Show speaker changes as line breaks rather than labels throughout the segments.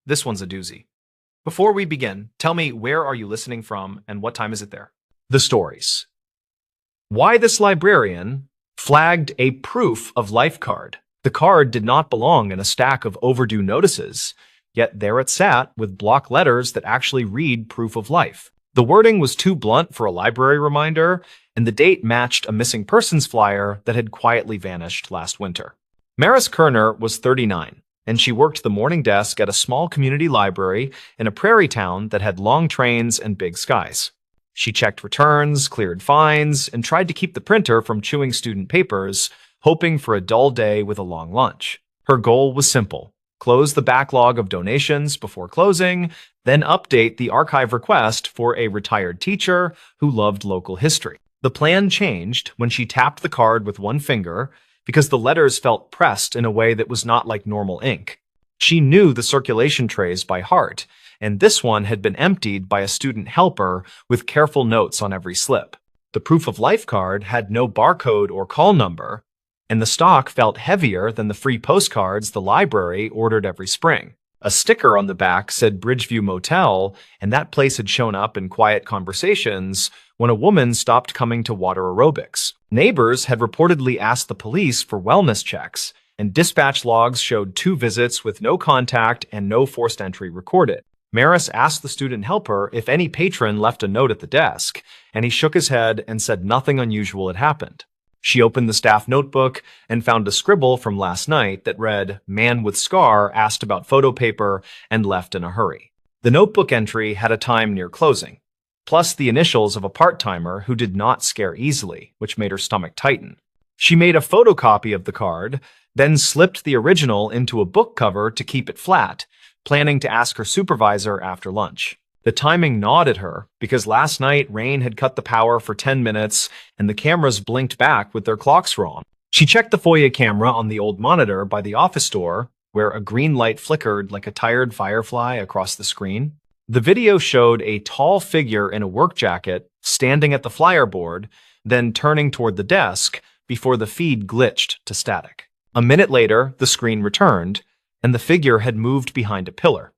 This one's a doozy. Before we begin, tell me, where are you listening from and what time is it there? The stories. Why this librarian flagged a proof of life card. The card did not belong in a stack of overdue notices, yet there it sat with block letters that actually read proof of life. The wording was too blunt for a library reminder, and the date matched a missing persons flyer that had quietly vanished last winter. Maris Kerner was 39, and she worked the morning desk at a small community library in a prairie town that had long trains and big skies. She checked returns, cleared fines, and tried to keep the printer from chewing student papers, hoping for a dull day with a long lunch. Her goal was simple: close the backlog of donations before closing, then update the archive request for a retired teacher who loved local history. The plan changed when she tapped the card with one finger because the letters felt pressed in a way that was not like normal ink. She knew the circulation trays by heart, and this one had been emptied by a student helper with careful notes on every slip. The proof of life card had no barcode or call number, and the stock felt heavier than the free postcards the library ordered every spring. A sticker on the back said Bridgeview Motel, and that place had shown up in quiet conversations when a woman stopped coming to water aerobics. Neighbors had reportedly asked the police for wellness checks, and dispatch logs showed 2 visits with no contact and no forced entry recorded. Maris asked the student helper if any patron left a note at the desk, and he shook his head and said nothing unusual had happened. She opened the staff notebook and found a scribble from last night that read, "Man with scar asked about photo paper and left in a hurry." The notebook entry had a time near closing, plus the initials of a part-timer who did not scare easily, which made her stomach tighten. She made a photocopy of the card, then slipped the original into a book cover to keep it flat, planning to ask her supervisor after lunch. The timing gnawed at her because last night rain had cut the power for 10 minutes and the cameras blinked back with their clocks wrong. She checked the FOIA camera on the old monitor by the office door, where a green light flickered like a tired firefly across the screen. The video showed a tall figure in a work jacket standing at the flyer board, then turning toward the desk before the feed glitched to static. A minute later, the screen returned, and the figure had moved behind a pillar,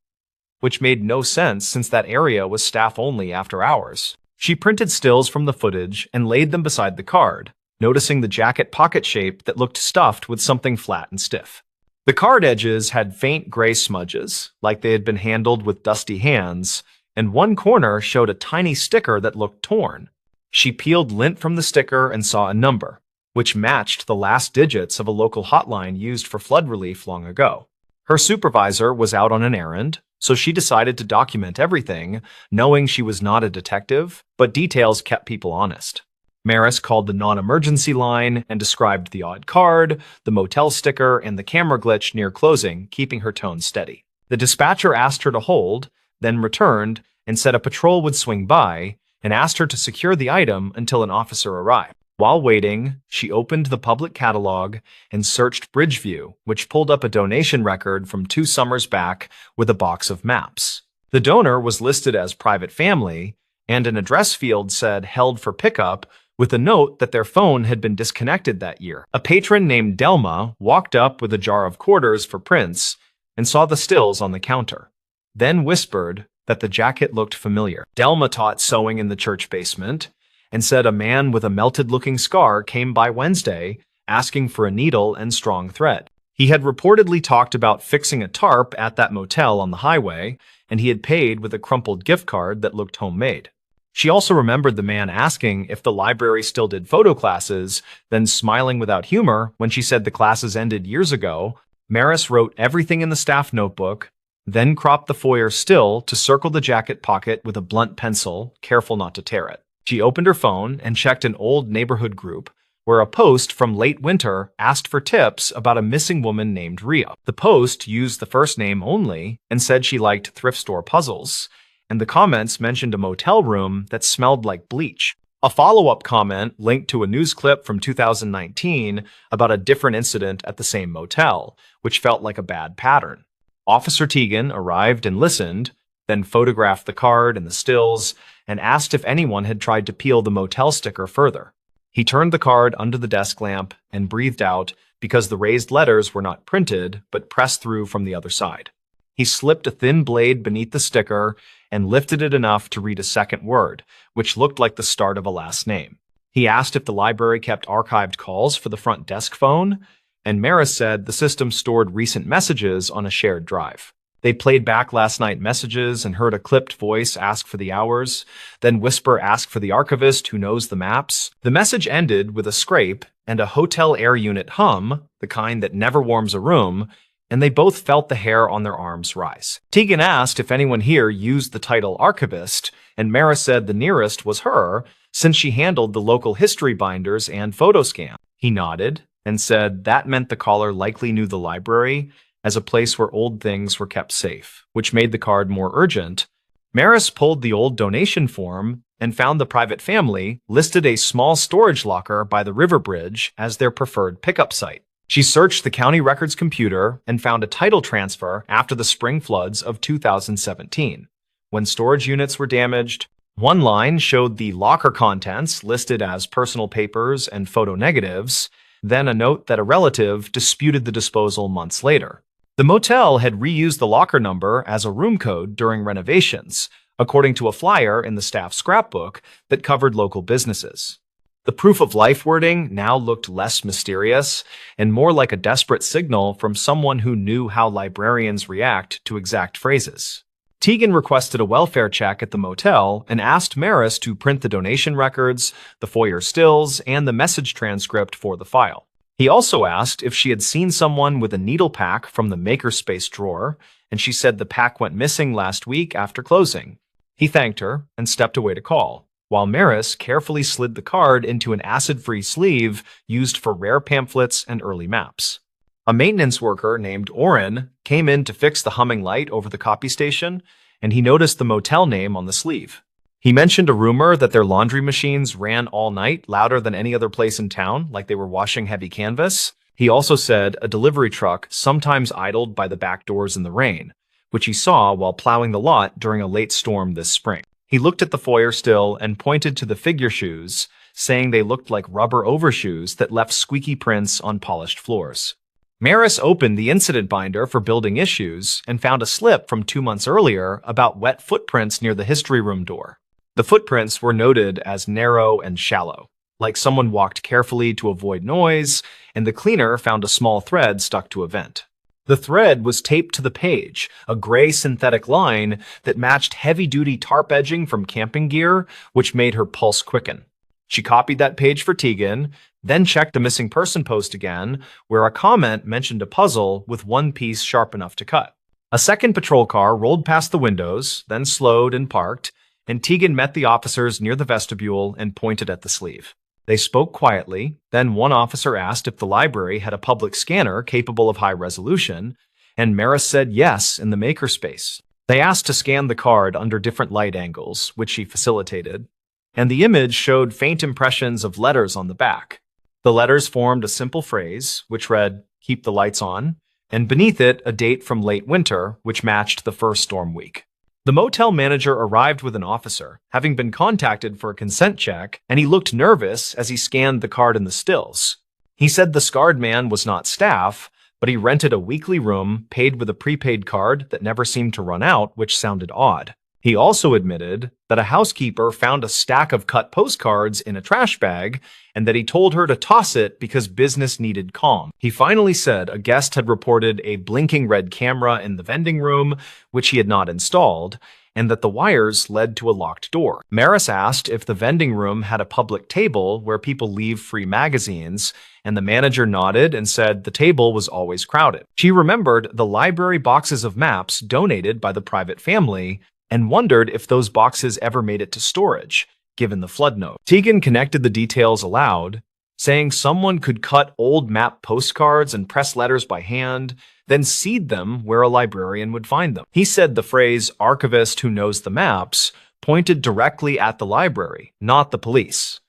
which made no sense since that area was staff only after hours. She printed stills from the footage and laid them beside the card, noticing the jacket pocket shape that looked stuffed with something flat and stiff. The card edges had faint gray smudges, like they had been handled with dusty hands, and one corner showed a tiny sticker that looked torn. She peeled lint from the sticker and saw a number, which matched the last digits of a local hotline used for flood relief long ago. Her supervisor was out on an errand, so she decided to document everything, knowing she was not a detective, but details kept people honest. Maris called the non-emergency line and described the odd card, the motel sticker, and the camera glitch near closing, keeping her tone steady. The dispatcher asked her to hold, then returned and said a patrol would swing by, and asked her to secure the item until an officer arrived. While waiting, she opened the public catalog and searched Bridgeview, which pulled up a donation record from 2 summers back with a box of maps. The donor was listed as private family, and an address field said held for pickup, with a note that their phone had been disconnected that year. A patron named Delma walked up with a jar of quarters for prints and saw the stills on the counter, then whispered that the jacket looked familiar. Delma taught sewing in the church basement, and said a man with a melted-looking scar came by Wednesday asking for a needle and strong thread. He had reportedly talked about fixing a tarp at that motel on the highway, and he had paid with a crumpled gift card that looked homemade. She also remembered the man asking if the library still did photo classes, then smiling without humor when she said the classes ended years ago. Maris wrote everything in the staff notebook, then cropped the foyer still to circle the jacket pocket with a blunt pencil, careful not to tear it. She opened her phone and checked an old neighborhood group where a post from late winter asked for tips about a missing woman named Ria. The post used the first name only and said she liked thrift store puzzles, and the comments mentioned a motel room that smelled like bleach. A follow-up comment linked to a news clip from 2019 about a different incident at the same motel, which felt like a bad pattern. Officer Teagan arrived and listened, then photographed the card and the stills, and asked if anyone had tried to peel the motel sticker further. He turned the card under the desk lamp and breathed out because the raised letters were not printed, but pressed through from the other side. He slipped a thin blade beneath the sticker and lifted it enough to read a second word, which looked like the start of a last name. He asked if the library kept archived calls for the front desk phone, and Maris said the system stored recent messages on a shared drive. They played back last night messages and heard a clipped voice ask for the hours, then whisper ask for the archivist who knows the maps. The message ended with a scrape and a hotel air unit hum, the kind that never warms a room, and they both felt the hair on their arms rise. Tegan asked if anyone here used the title archivist, and Maris said the nearest was her, since she handled the local history binders and photo scan. He nodded and said that meant the caller likely knew the library as a place where old things were kept safe, which made the card more urgent. Maris pulled the old donation form and found the private family listed a small storage locker by the river bridge as their preferred pickup site. She searched the county records computer and found a title transfer after the spring floods of 2017. When storage units were damaged, one line showed the locker contents listed as personal papers and photo negatives, then a note that a relative disputed the disposal months later. The motel had reused the locker number as a room code during renovations, according to a flyer in the staff scrapbook that covered local businesses. The proof of life wording now looked less mysterious and more like a desperate signal from someone who knew how librarians react to exact phrases. Tegan requested a welfare check at the motel and asked Maris to print the donation records, the foyer stills, and the message transcript for the file. He also asked if she had seen someone with a needle pack from the makerspace drawer, and she said the pack went missing last week after closing. He thanked her and stepped away to call, while Maris carefully slid the card into an acid-free sleeve used for rare pamphlets and early maps. A maintenance worker named Oren came in to fix the humming light over the copy station, and he noticed the motel name on the sleeve. He mentioned a rumor that their laundry machines ran all night, louder than any other place in town, like they were washing heavy canvas. He also said a delivery truck sometimes idled by the back doors in the rain, which he saw while plowing the lot during a late storm this spring. He looked at the foyer still and pointed to the figure shoes, saying they looked like rubber overshoes that left squeaky prints on polished floors. Maris opened the incident binder for building issues and found a slip from 2 months earlier about wet footprints near the history room door. The footprints were noted as narrow and shallow, like someone walked carefully to avoid noise, and the cleaner found a small thread stuck to a vent. The thread was taped to the page, a gray synthetic line that matched heavy-duty tarp edging from camping gear, which made her pulse quicken. She copied that page for Tegan, then checked the missing person post again, where a comment mentioned a puzzle with one piece sharp enough to cut. A second patrol car rolled past the windows, then slowed and parked, and Tegan met the officers near the vestibule and pointed at the sleeve. They spoke quietly, then one officer asked if the library had a public scanner capable of high resolution, and Maris said yes in the makerspace. They asked to scan the card under different light angles, which she facilitated, and the image showed faint impressions of letters on the back. The letters formed a simple phrase, which read, "Keep the lights on," and beneath it a date from late winter, which matched the first storm week. The motel manager arrived with an officer, having been contacted for a consent check, and he looked nervous as he scanned the card in the stills. He said the scarred man was not staff, but he rented a weekly room paid with a prepaid card that never seemed to run out, which sounded odd. He also admitted that a housekeeper found a stack of cut postcards in a trash bag and that he told her to toss it because business needed calm. He finally said a guest had reported a blinking red camera in the vending room, which he had not installed, and that the wires led to a locked door. Maris asked if the vending room had a public table where people leave free magazines, and the manager nodded and said the table was always crowded. She remembered the library boxes of maps donated by the private family and wondered if those boxes ever made it to storage, given the flood note. Tegan connected the details aloud, saying someone could cut old map postcards and press letters by hand, then seed them where a librarian would find them. He said the phrase "archivist who knows the maps" pointed directly at the library, not the police.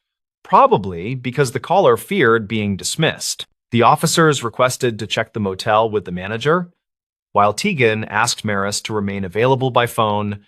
Probably because the caller feared being dismissed. The officers requested to check the motel with the manager, while Tegan asked Maris to remain available by phone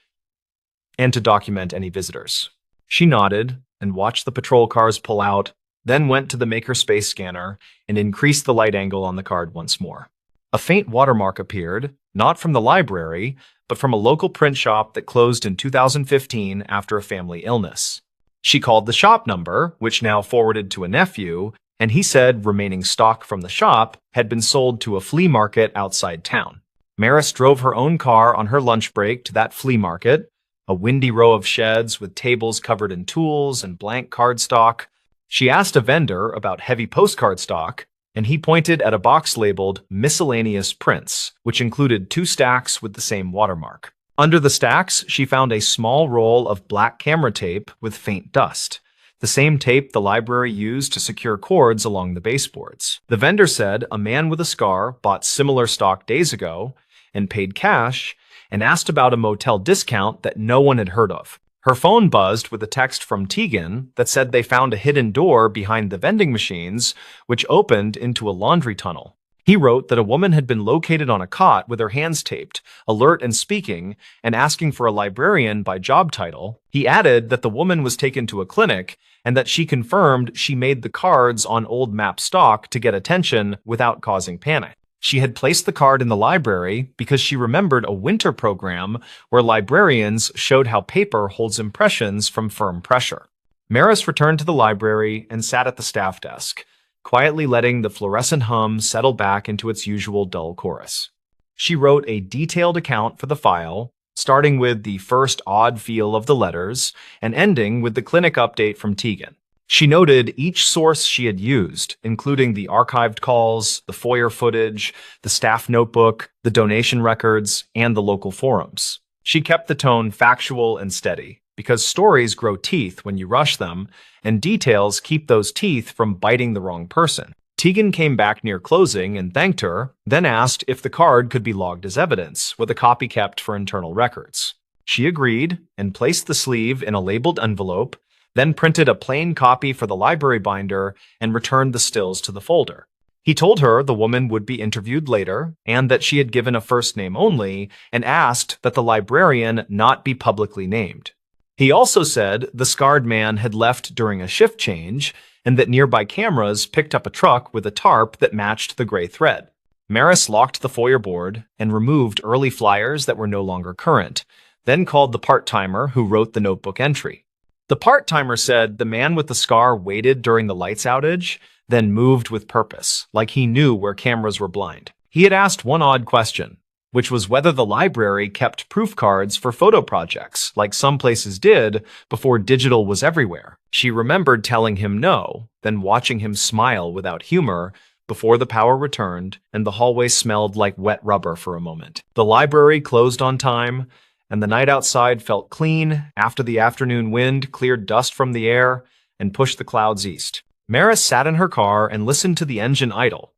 and to document any visitors. She nodded and watched the patrol cars pull out, then went to the makerspace scanner and increased the light angle on the card once more. A faint watermark appeared, not from the library, but from a local print shop that closed in 2015 after a family illness. She called the shop number, which now forwarded to a nephew, and he said remaining stock from the shop had been sold to a flea market outside town. Maris drove her own car on her lunch break to that flea market, a windy row of sheds with tables covered in tools and blank cardstock. She asked a vendor about heavy postcard stock, and he pointed at a box labeled Miscellaneous Prints, which included 2 stacks with the same watermark. Under the stacks, she found a small roll of black camera tape with faint dust, the same tape the library used to secure cords along the baseboards. The vendor said a man with a scar bought similar stock days ago and paid cash, and asked about a motel discount that no one had heard of. Her phone buzzed with a text from Tegan that said they found a hidden door behind the vending machines, which opened into a laundry tunnel. He wrote that a woman had been located on a cot with her hands taped, alert and speaking, and asking for a librarian by job title. He added that the woman was taken to a clinic and that she confirmed she made the cards on old map stock to get attention without causing panic. She had placed the card in the library because she remembered a winter program where librarians showed how paper holds impressions from firm pressure. Maris returned to the library and sat at the staff desk, quietly letting the fluorescent hum settle back into its usual dull chorus. She wrote a detailed account for the file, starting with the first odd feel of the letters and ending with the clinic update from Tegan. She noted each source she had used, including the archived calls, the foyer footage, the staff notebook, the donation records, and the local forums. She kept the tone factual and steady, because stories grow teeth when you rush them, and details keep those teeth from biting the wrong person. Tegan came back near closing and thanked her, then asked if the card could be logged as evidence, with a copy kept for internal records. She agreed and placed the sleeve in a labeled envelope, then printed a plain copy for the library binder and returned the stills to the folder. He told her the woman would be interviewed later and that she had given a first name only and asked that the librarian not be publicly named. He also said the scarred man had left during a shift change and that nearby cameras picked up a truck with a tarp that matched the gray thread. Maris locked the foyer board and removed early flyers that were no longer current, then called the part-timer who wrote the notebook entry. The part-timer said the man with the scar waited during the lights outage, then moved with purpose, like he knew where cameras were blind. He had asked one odd question, which was whether the library kept proof cards for photo projects, like some places did before digital was everywhere. She remembered telling him no, then watching him smile without humor before the power returned and the hallway smelled like wet rubber for a moment. The library closed on time, and the night outside felt clean after the afternoon wind cleared dust from the air and pushed the clouds east. Maris sat in her car and listened to the engine idle,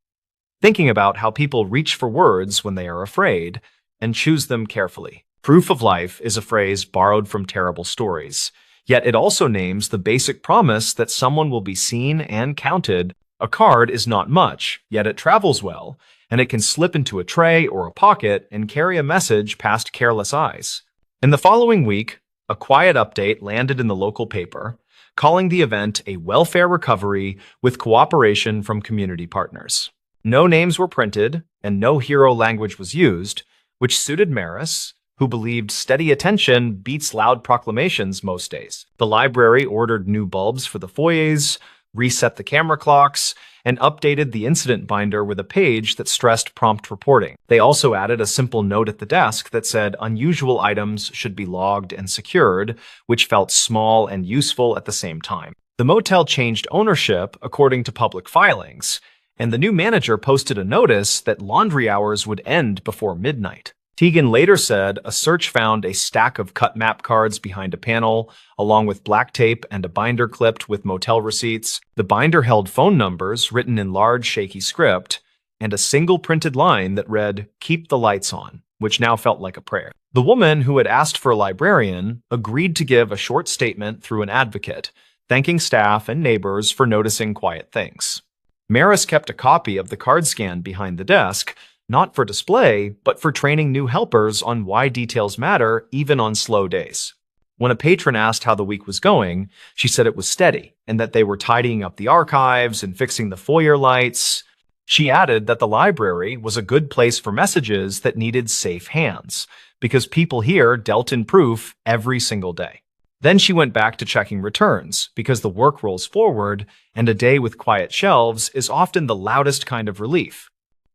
thinking about how people reach for words when they are afraid and choose them carefully. Proof of life is a phrase borrowed from terrible stories, yet it also names the basic promise that someone will be seen and counted. A card is not much, yet it travels well, and it can slip into a tray or a pocket and carry a message past careless eyes. In the following week, a quiet update landed in the local paper, calling the event a welfare recovery with cooperation from community partners. No names were printed, and no hero language was used, which suited Maris, who believed steady attention beats loud proclamations most days. The library ordered new bulbs for the foyers, reset the camera clocks, and updated the incident binder with a page that stressed prompt reporting. They also added a simple note at the desk that said unusual items should be logged and secured, which felt small and useful at the same time. The motel changed ownership according to public filings, and the new manager posted a notice that laundry hours would end before midnight. Tegan later said a search found a stack of cut map cards behind a panel, along with black tape and a binder clipped with motel receipts. The binder held phone numbers written in large, shaky script, and a single printed line that read, "Keep the lights on," which now felt like a prayer. The woman who had asked for a librarian agreed to give a short statement through an advocate, thanking staff and neighbors for noticing quiet things. Maris kept a copy of the card scan behind the desk, not for display, but for training new helpers on why details matter even on slow days. When a patron asked how the week was going, she said it was steady and that they were tidying up the archives and fixing the foyer lights. She added that the library was a good place for messages that needed safe hands, because people here dealt in proof every single day. Then she went back to checking returns, because the work rolls forward, and a day with quiet shelves is often the loudest kind of relief.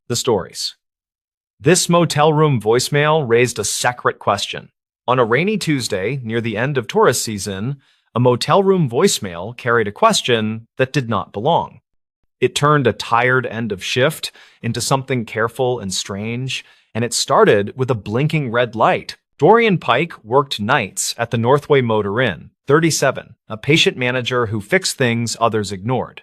The stories. This motel room voicemail raised a separate question. On a rainy Tuesday, near the end of tourist season, a motel room voicemail carried a question that did not belong. It turned a tired end of shift into something careful and strange, and it started with a blinking red light. Dorian Pike worked nights at the Northway Motor Inn, 37, a patient manager who fixed things others ignored.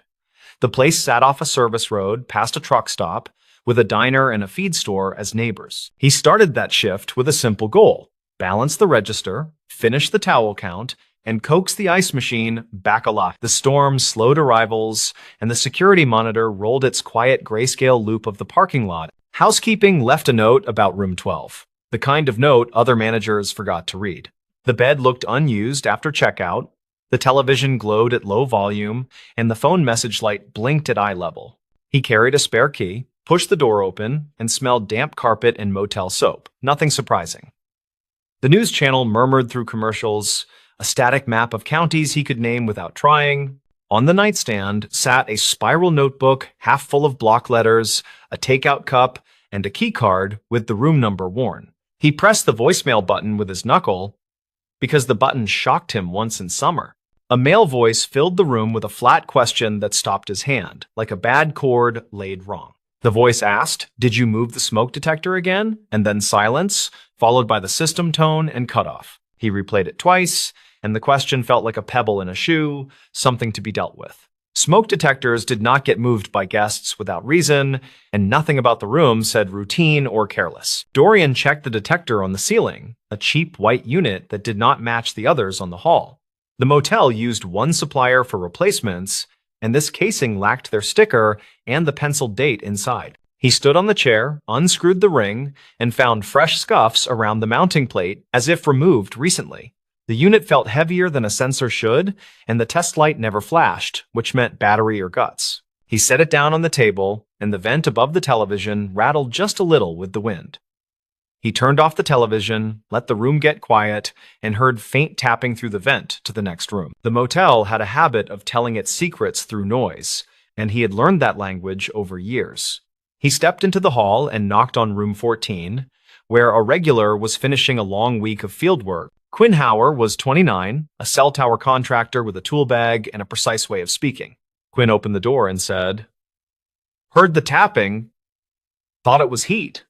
The place sat off a service road past a truck stop, with a diner and a feed store as neighbors. He started that shift with a simple goal: balance the register, finish the towel count, and coax the ice machine back alive. The storm slowed arrivals, and the security monitor rolled its quiet grayscale loop of the parking lot. Housekeeping left a note about room 12, the kind of note other managers forgot to read. The bed looked unused after checkout, the television glowed at low volume, and the phone message light blinked at eye level. He carried a spare key, pushed the door open, and smelled damp carpet and motel soap. Nothing surprising. The news channel murmured through commercials, a static map of counties he could name without trying. On the nightstand sat a spiral notebook half full of block letters, a takeout cup, and a key card with the room number worn. He pressed the voicemail button with his knuckle because the button shocked him once in summer. A male voice filled the room with a flat question that stopped his hand, like a bad chord laid wrong. The voice asked, "Did you move the smoke detector again?" And then silence, followed by the system tone and cutoff. He replayed it twice, and the question felt like a pebble in a shoe, something to be dealt with. Smoke detectors did not get moved by guests without reason, and nothing about the room said routine or careless. Dorian checked the detector on the ceiling, a cheap white unit that did not match the others on the hall. The motel used one supplier for replacements, and this casing lacked their sticker and the penciled date inside. He stood on the chair, unscrewed the ring, and found fresh scuffs around the mounting plate, as if removed recently. The unit felt heavier than a sensor should, and the test light never flashed, which meant battery or guts. He set it down on the table, and the vent above the television rattled just a little with the wind. He turned off the television, let the room get quiet, and heard faint tapping through the vent to the next room. The motel had a habit of telling its secrets through noise, and he had learned that language over years. He stepped into the hall and knocked on room 14, where a regular was finishing a long week of field work. Quinn Hauer was 29, a cell tower contractor with a tool bag and a precise way of speaking. Quinn opened the door and said, "Heard the tapping, thought it was heat.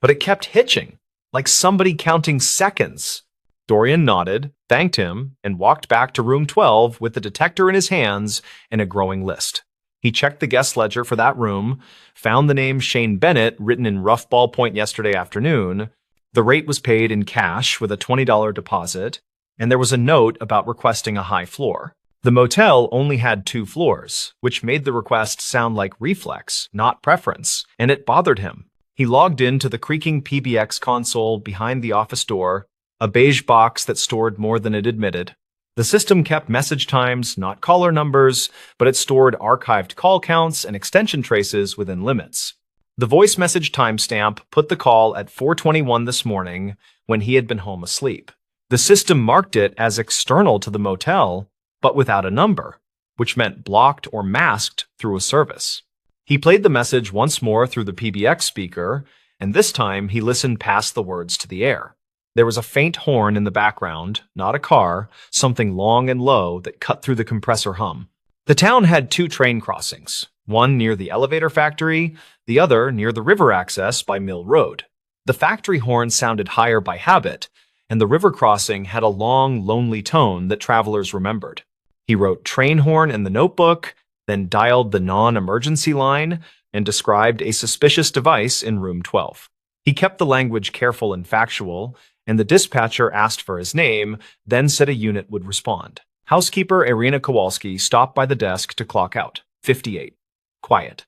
But it kept hitching, like somebody counting seconds." Dorian nodded, thanked him, and walked back to room 12 with the detector in his hands and a growing list. He checked the guest ledger for that room, found the name Shane Bennett written in rough ballpoint yesterday afternoon. The rate was paid in cash with a $20 deposit, and there was a note about requesting a high floor. The motel only had 2 floors, which made the request sound like reflex, not preference, and it bothered him. He logged into the creaking PBX console behind the office door, a beige box that stored more than it admitted. The system kept message times, not caller numbers, but it stored archived call counts and extension traces within limits. The voice message timestamp put the call at 4:21 this morning when he had been home asleep. The system marked it as external to the motel, but without a number, which meant blocked or masked through a service. He played the message once more through the PBX speaker, and this time he listened past the words to the air. There was a faint horn in the background, not a car, something long and low that cut through the compressor hum. The town had 2 train crossings, one near the elevator factory, the other near the river access by Mill Road. The factory horn sounded higher by habit, and the river crossing had a long, lonely tone that travelers remembered. He wrote train horn in the notebook, then dialed the non-emergency line and described a suspicious device in room 12. He kept the language careful and factual, and the dispatcher asked for his name, then said a unit would respond. Housekeeper Irina Kowalski stopped by the desk to clock out. 58. Quiet.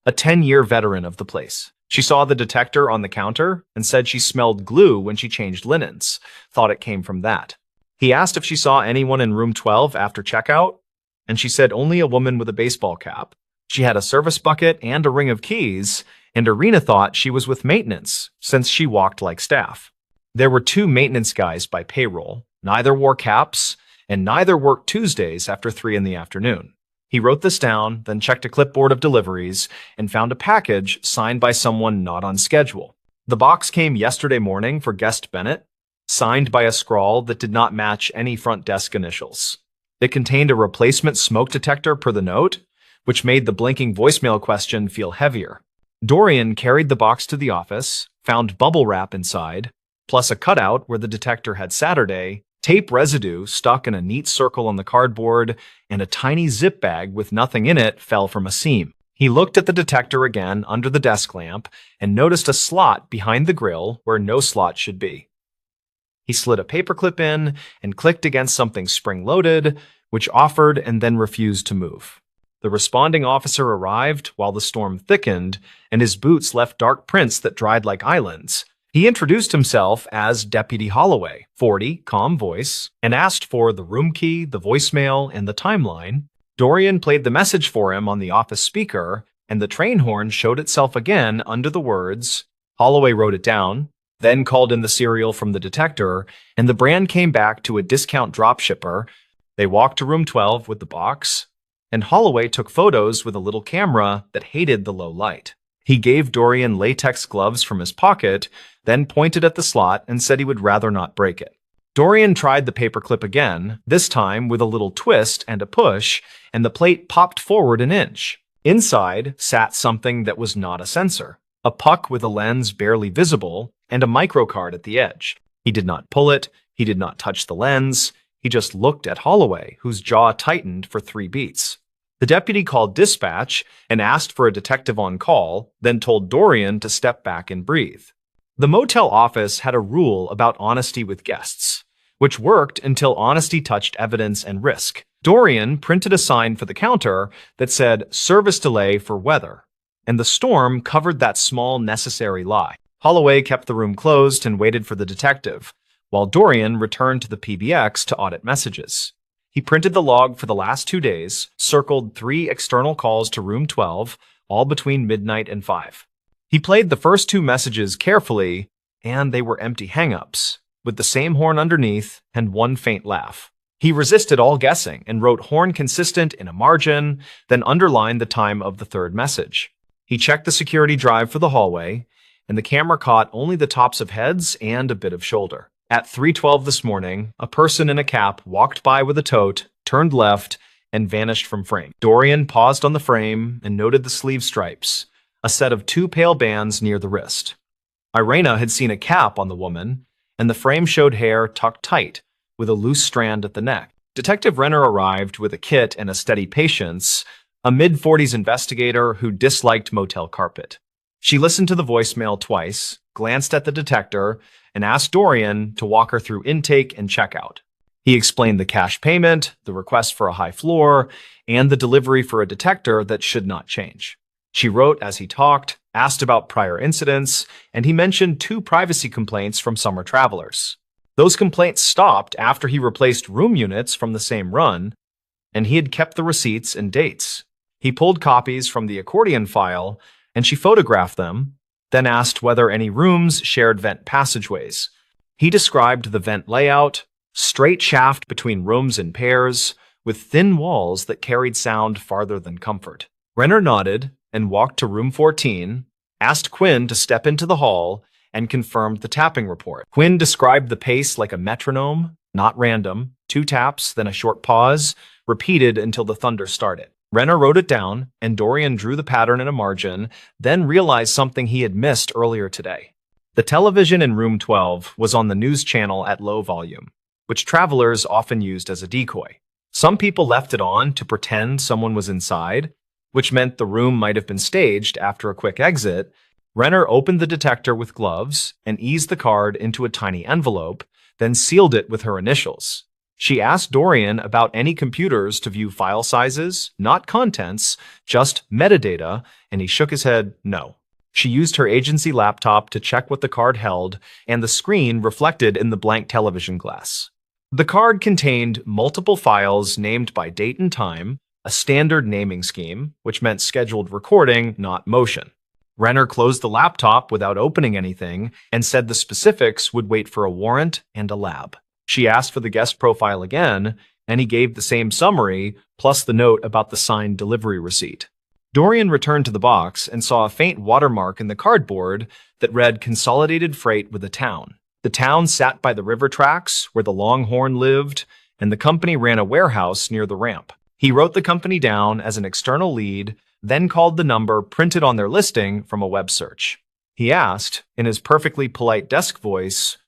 A 10-year veteran of the place. She saw the detector on the counter and said she smelled glue when she changed linens, thought it came from that. He asked if she saw anyone in room 12 after checkout, and she said only a woman with a baseball cap, She had a service bucket and a ring of keys, and Irina thought she was with maintenance, since she walked like staff. There were two maintenance guys by payroll. Neither wore caps, and neither worked Tuesdays after 3 in the afternoon. He wrote this down, then checked a clipboard of deliveries, and found a package signed by someone not on schedule. The box came yesterday morning for guest Bennett, signed by a scrawl that did not match any front desk initials. It contained a replacement smoke detector per the note, which made the blinking voicemail question feel heavier. Dorian carried the box to the office, found bubble wrap inside, plus a cutout where the detector had Saturday, tape residue stuck in a neat circle on the cardboard, and a tiny zip bag with nothing in it fell from a seam. He looked at the detector again under the desk lamp and noticed a slot behind the grill where no slot should be. He slid a paperclip in and clicked against something spring-loaded, which offered and then refused to move. The responding officer arrived while the storm thickened, and his boots left dark prints that dried like islands. He introduced himself as Deputy Holloway, 40, calm voice, and asked for the room key, the voicemail, and the timeline. Dorian played the message for him on the office speaker, and the train horn showed itself again under the words. Holloway wrote it down, then called in the serial from the detector, and the brand came back to a discount dropshipper. They walked to room 12 with the box, and Holloway took photos with a little camera that hated the low light. He gave Dorian latex gloves from his pocket, then pointed at the slot and said he would rather not break it. Dorian tried the paperclip again, this time with a little twist and a push, and the plate popped forward an inch. Inside sat something that was not a sensor, a puck with a lens barely visible, and a microcard at the edge. He did not pull it, he did not touch the lens, he just looked at Holloway, whose jaw tightened for 3 beats. The deputy called dispatch and asked for a detective on call, then told Dorian to step back and breathe. The motel office had a rule about honesty with guests, which worked until honesty touched evidence and risk. Dorian printed a sign for the counter that said, "Service delay for weather," and the storm covered that small necessary lie. Holloway kept the room closed and waited for the detective, while Dorian returned to the PBX to audit messages. He printed the log for the last 2 days, circled 3 external calls to room 12, all between midnight and 5. He played the first 2 messages carefully, and they were empty hang-ups, with the same horn underneath and 1 faint laugh. He resisted all guessing and wrote horn consistent in a margin, then underlined the time of the 3rd message. He checked the security drive for the hallway, and the camera caught only the tops of heads and a bit of shoulder. At 3:12 this morning, a person in a cap walked by with a tote, turned left, and vanished from frame. Dorian paused on the frame and noted the sleeve stripes, a set of 2 pale bands near the wrist. Irina had seen a cap on the woman, and the frame showed hair tucked tight, with a loose strand at the neck. Detective Renner arrived with a kit and a steady patience, a mid-40s investigator who disliked motel carpet. She listened to the voicemail twice, glanced at the detector, and asked Dorian to walk her through intake and checkout. He explained the cash payment, the request for a high floor, and the delivery for a detector that should not change. She wrote as he talked, asked about prior incidents, and he mentioned 2 privacy complaints from summer travelers. Those complaints stopped after he replaced room units from the same run, and he had kept the receipts and dates. He pulled copies from the accordion file, and she photographed them, then asked whether any rooms shared vent passageways. He described the vent layout, straight shaft between rooms in pairs, with thin walls that carried sound farther than comfort. Renner nodded and walked to room 14, asked Quinn to step into the hall, and confirmed the tapping report. Quinn described the pace like a metronome, not random, 2 taps, then a short pause, repeated until the thunder started. Renner wrote it down, and Dorian drew the pattern in a margin, then realized something he had missed earlier today. The television in room 12 was on the news channel at low volume, which travelers often used as a decoy. Some people left it on to pretend someone was inside, which meant the room might have been staged after a quick exit. Renner opened the detector with gloves and eased the card into a tiny envelope, then sealed it with her initials. She asked Dorian about any computers to view file sizes, not contents, just metadata, and he shook his head no. She used her agency laptop to check what the card held, and the screen reflected in the blank television glass. The card contained multiple files named by date and time, a standard naming scheme, which meant scheduled recording, not motion. Renner closed the laptop without opening anything and said the specifics would wait for a warrant and a lab. She asked for the guest profile again, and he gave the same summary, plus the note about the signed delivery receipt. Dorian returned to the box and saw a faint watermark in the cardboard that read Consolidated Freight with a Town. The town sat by the river tracks where the Longhorn lived, and the company ran a warehouse near the ramp. He wrote the company down as an external lead, then called the number printed on their listing from a web search. He asked, in his perfectly polite desk voice,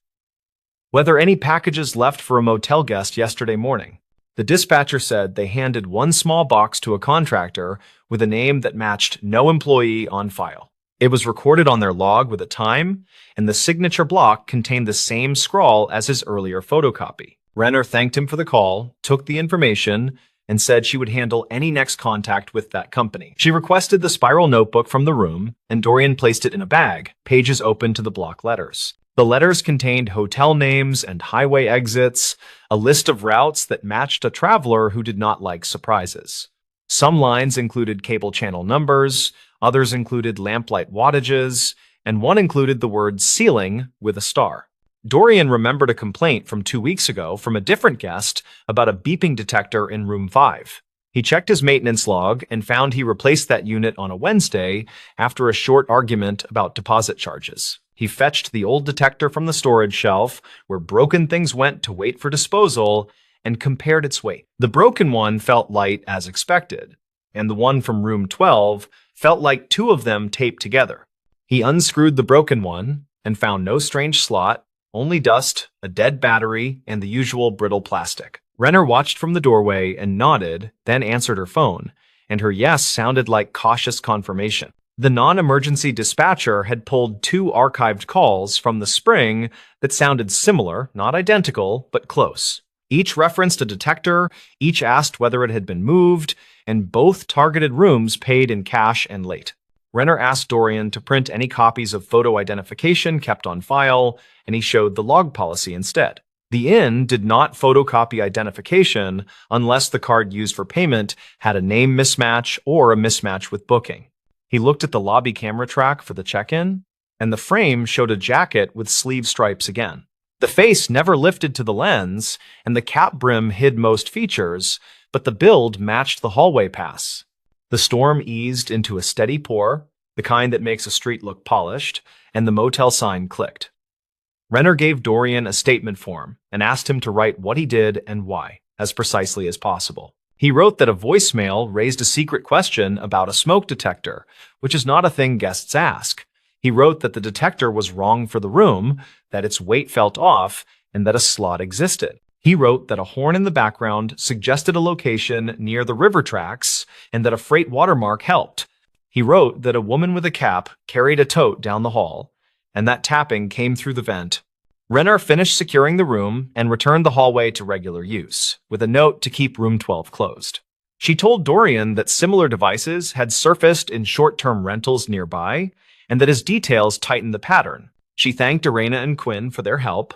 whether any packages left for a motel guest yesterday morning. The dispatcher said they handed one small box to a contractor with a name that matched no employee on file. It was recorded on their log with a time, and the signature block contained the same scrawl as his earlier photocopy. Renner thanked him for the call, took the information, and said she would handle any next contact with that company. She requested the spiral notebook from the room, and Dorian placed it in a bag, pages open to the block letters. The letters contained hotel names and highway exits, a list of routes that matched a traveler who did not like surprises. Some lines included cable channel numbers, others included lamplight wattages, and one included the word ceiling with a star. Dorian remembered a complaint from 2 weeks ago from a different guest about a beeping detector in room 5. He checked his maintenance log and found he replaced that unit on a Wednesday after a short argument about deposit charges. He fetched the old detector from the storage shelf, where broken things went to wait for disposal, and compared its weight. The broken one felt light as expected, and the one from room 12 felt like two of them taped together. He unscrewed the broken one and found no strange slot, only dust, a dead battery, and the usual brittle plastic. Renner watched from the doorway and nodded, then answered her phone, and her yes sounded like cautious confirmation. The non-emergency dispatcher had pulled 2 archived calls from the spring that sounded similar, not identical, but close. Each referenced a detector, each asked whether it had been moved, and both targeted rooms paid in cash and late. Renner asked Dorian to print any copies of photo identification kept on file, and he showed the log policy instead. The inn did not photocopy identification unless the card used for payment had a name mismatch or a mismatch with booking. He looked at the lobby camera track for the check-in, and the frame showed a jacket with sleeve stripes again. The face never lifted to the lens, and the cap brim hid most features, but the build matched the hallway pass. The storm eased into a steady pour, the kind that makes a street look polished, and the motel sign clicked. Renner gave Dorian a statement form and asked him to write what he did and why, as precisely as possible. He wrote that a voicemail raised a secret question about a smoke detector, which is not a thing guests ask. He wrote that the detector was wrong for the room, that its weight felt off, and that a slot existed. He wrote that a horn in the background suggested a location near the river tracks and that a freight watermark helped. He wrote that a woman with a cap carried a tote down the hall, and that tapping came through the vent. Renner finished securing the room and returned the hallway to regular use, with a note to keep room 12 closed. She told Dorian that similar devices had surfaced in short-term rentals nearby, and that his details tightened the pattern. She thanked Irena and Quinn for their help,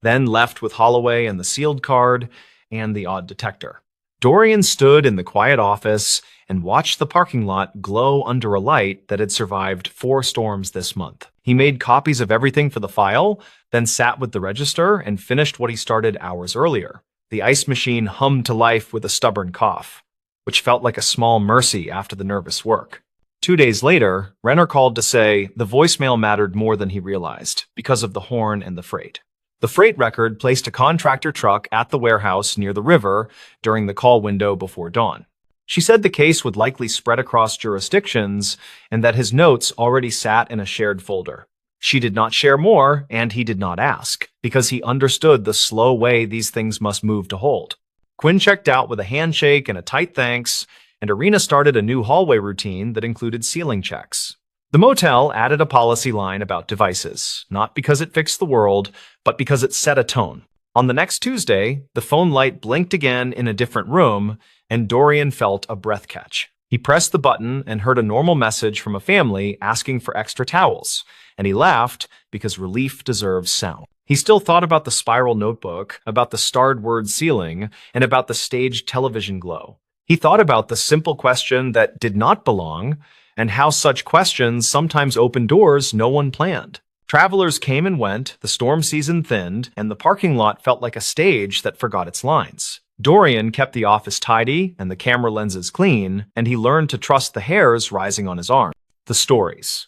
then left with Holloway and the sealed card and the odd detector. Dorian stood in the quiet office and watched the parking lot glow under a light that had survived 4 storms this month. He made copies of everything for the file, then sat with the register and finished what he started hours earlier. The ice machine hummed to life with a stubborn cough, which felt like a small mercy after the nervous work. 2 days later, Renner called to say the voicemail mattered more than he realized because of the horn and the freight. The freight record placed a contractor truck at the warehouse near the river during the call window before dawn. She said the case would likely spread across jurisdictions and that his notes already sat in a shared folder. She did not share more, and he did not ask, because he understood the slow way these things must move to hold. Quinn checked out with a handshake and a tight thanks, and Irena started a new hallway routine that included ceiling checks. The motel added a policy line about devices, not because it fixed the world, but because it set a tone. On the next Tuesday, the phone light blinked again in a different room, and Dorian felt a breath catch. He pressed the button and heard a normal message from a family asking for extra towels, and he laughed because relief deserves sound. He still thought about the spiral notebook, about the starred word ceiling, and about the staged television glow. He thought about the simple question that did not belong and how such questions sometimes open doors no one planned. Travelers came and went, the storm season thinned, and the parking lot felt like a stage that forgot its lines. Dorian kept the office tidy and the camera lenses clean, and he learned to trust the hairs rising on his arm. The stories.